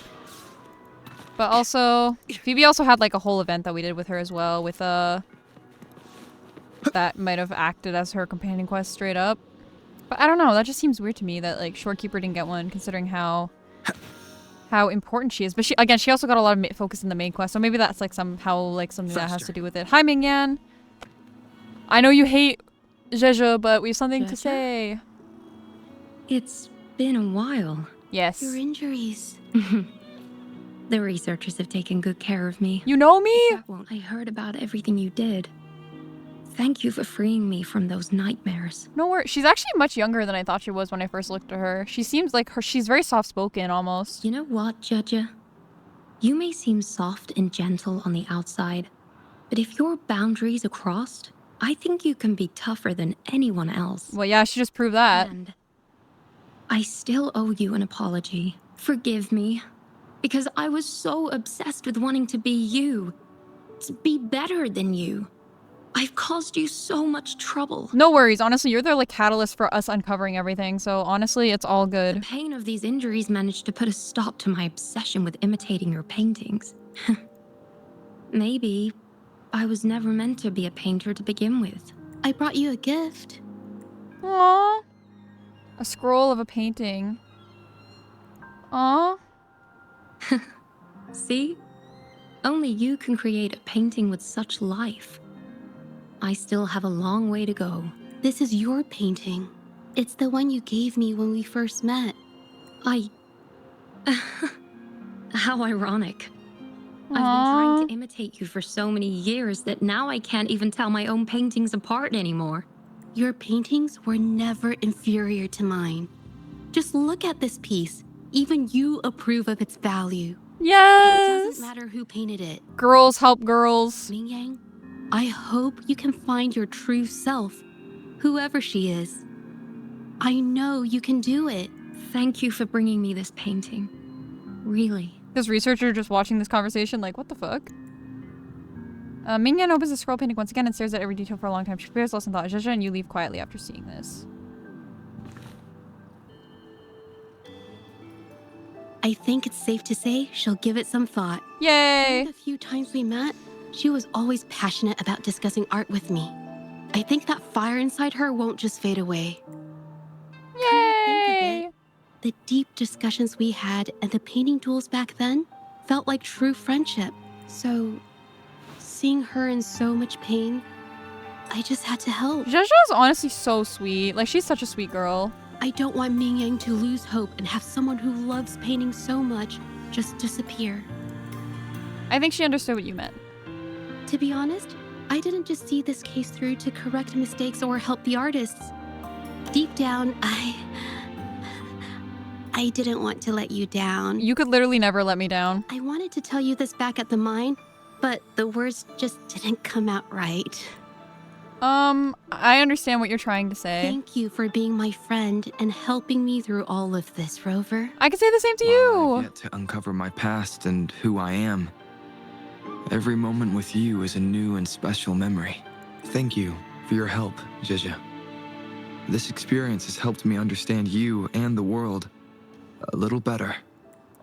Speaker 1: But also, Phoebe also had like a whole event that we did with her as well, with that might have acted as her companion quest straight up. But I don't know, that just seems weird to me that like Shorekeeper didn't get one, considering how important she is. But she also got a lot of focus in the main quest, so maybe that's like somehow like something that has to do with it. Hi, Mingyan. I know you hate Zhezhi, but we have something to say.
Speaker 7: It's been a while.
Speaker 1: Yes.
Speaker 2: Your injuries.
Speaker 7: The researchers have taken good care of me.
Speaker 1: You know me?
Speaker 7: I heard about everything you did. Thank you for freeing me from those nightmares.
Speaker 1: No worries. She's actually much younger than I thought she was when I first looked at her. She seems like she's very soft-spoken almost.
Speaker 7: You know what, Zhezhi? You may seem soft and gentle on the outside, but if your boundaries are crossed, I think you can be tougher than anyone else.
Speaker 1: Well, yeah, she just proved that.
Speaker 7: And I still owe you an apology. Forgive me, because I was so obsessed with wanting to be you, to be better than you. I've caused you so much trouble.
Speaker 1: No worries. Honestly, you're the like catalyst for us uncovering everything. So honestly, it's all good.
Speaker 7: The pain of these injuries managed to put a stop to my obsession with imitating your paintings. Maybe I was never meant to be a painter to begin with.
Speaker 2: I brought you a gift.
Speaker 1: Aww. A scroll of a painting. Aww.
Speaker 7: See? Only you can create a painting with such life. I still have a long way to go.
Speaker 2: This is your painting. It's the one you gave me when we first met.
Speaker 7: How ironic. I've been trying to imitate you for so many years that now I can't even tell my own paintings apart anymore.
Speaker 2: Your paintings were never inferior to mine. Just look at this piece. Even you approve of its value.
Speaker 1: Yes!
Speaker 2: It doesn't matter who painted it.
Speaker 1: Girls help girls.
Speaker 2: Ming Yang, I hope you can find your true self, whoever she is. I know you can do it.
Speaker 7: Thank you for bringing me this painting. Really.
Speaker 1: This researcher just watching this conversation like, what the fuck? Ming Yan opens the scroll painting once again and stares at every detail for a long time. She prepares less and thought. Zhezhi and you leave quietly after seeing this.
Speaker 2: I think it's safe to say she'll give it some thought.
Speaker 1: Yay!
Speaker 2: The few times we met, she was always passionate about discussing art with me. I think that fire inside her won't just fade away.
Speaker 1: Yay!
Speaker 2: The deep discussions we had and the painting duels back then felt like true friendship. So, seeing her in so much pain, I just had to help.
Speaker 1: Zhezhi is honestly so sweet. Like, she's such a sweet girl.
Speaker 2: I don't want Ming Yang to lose hope and have someone who loves painting so much just disappear.
Speaker 1: I think she understood what you meant.
Speaker 2: To be honest, I didn't just see this case through to correct mistakes or help the artists. Deep down, I didn't want to let you down.
Speaker 1: You could literally never let me down.
Speaker 2: I wanted to tell you this back at the mine, but the words just didn't come out right.
Speaker 1: I understand what you're trying to say.
Speaker 2: Thank you for being my friend and helping me through all of this, Rover.
Speaker 1: I can say the same to
Speaker 4: While I've
Speaker 1: you.
Speaker 4: yet to uncover my past and who I am, every moment with you is a new and special memory. Thank you for your help, Zhezhi. This experience has helped me understand you and the world a little better.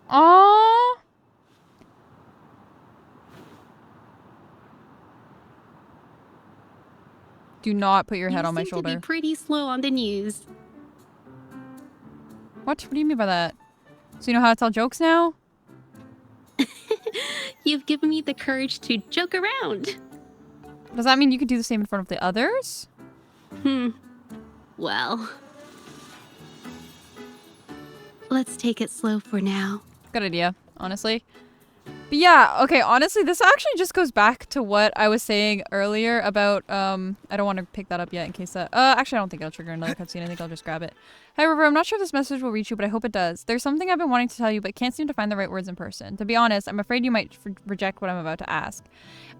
Speaker 1: Aww. Do not put your head on my
Speaker 2: You seem
Speaker 1: shoulder.
Speaker 2: to be pretty slow on the news.
Speaker 1: What? What do you mean by that? So you know how to tell jokes now?
Speaker 2: You've given me the courage to joke around.
Speaker 1: Does that mean you could do the same in front of the others?
Speaker 2: Well, let's take it slow for now.
Speaker 1: Good idea, honestly. But yeah, okay, honestly, this actually just goes back to what I was saying earlier about, I don't want to pick that up yet in case that, actually I don't think it'll trigger another cutscene. I think I'll just grab it. Hi, River, I'm not sure if this message will reach you, but I hope it does. There's something I've been wanting to tell you, but can't seem to find the right words in person. To be honest, I'm afraid you might reject what I'm about to ask.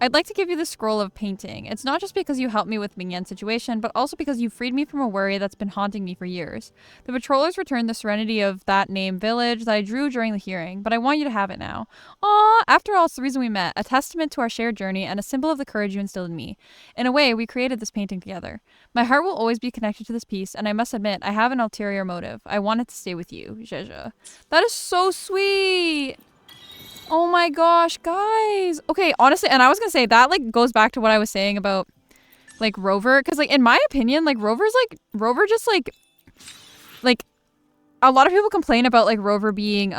Speaker 1: I'd like to give you this scroll of painting. It's not just because you helped me with Ming Yan's situation, but also because you freed me from a worry that's been haunting me for years. The patrollers returned the serenity of that name village that I drew during the hearing, but I want you to have it now. Aww, after all, it's the reason we met, a testament to our shared journey and a symbol of the courage you instilled in me. In a way, we created this painting together. My heart will always be connected to this piece, and I must admit, I have an ulterior motive. I want it to stay with you, Zhezhi. That is so sweet! Oh my gosh, guys. Okay, honestly, and I was gonna say that like goes back to what I was saying about like Rover, because like in my opinion, like Rover just like a lot of people complain about like Rover being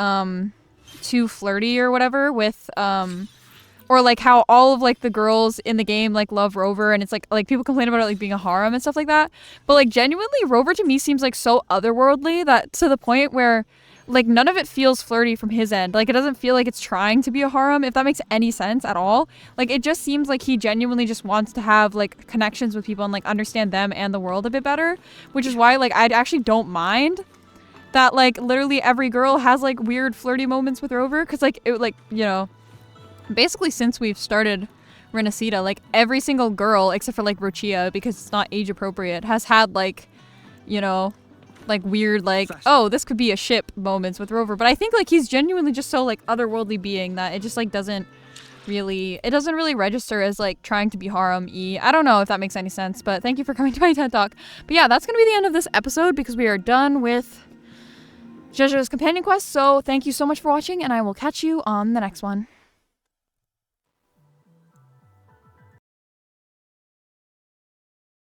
Speaker 1: too flirty or whatever with or like how all of like the girls in the game like love Rover, and it's like people complain about it like being a harem and stuff like that, but like genuinely Rover to me seems like so otherworldly that to the point where like none of it feels flirty from his end. Like it doesn't feel like it's trying to be a harem, if that makes any sense at all. Like it just seems like he genuinely just wants to have like connections with people and like understand them and the world a bit better, which is why like I actually don't mind that like literally every girl has like weird flirty moments with Rover, because like it like, you know, basically since we've started Renacida, like every single girl except for like Rochia, because it's not age appropriate, has had like, you know, like weird like, oh, this could be a ship moments with Rover. But I think like he's genuinely just so like otherworldly being that it just like doesn't really register as like trying to be harem-y. I don't know if that makes any sense, but thank you for coming to my TED Talk. But yeah, that's gonna be the end of this episode because we are done with Zhezhi's companion quest. So thank you so much for watching, and I will catch you on the next one.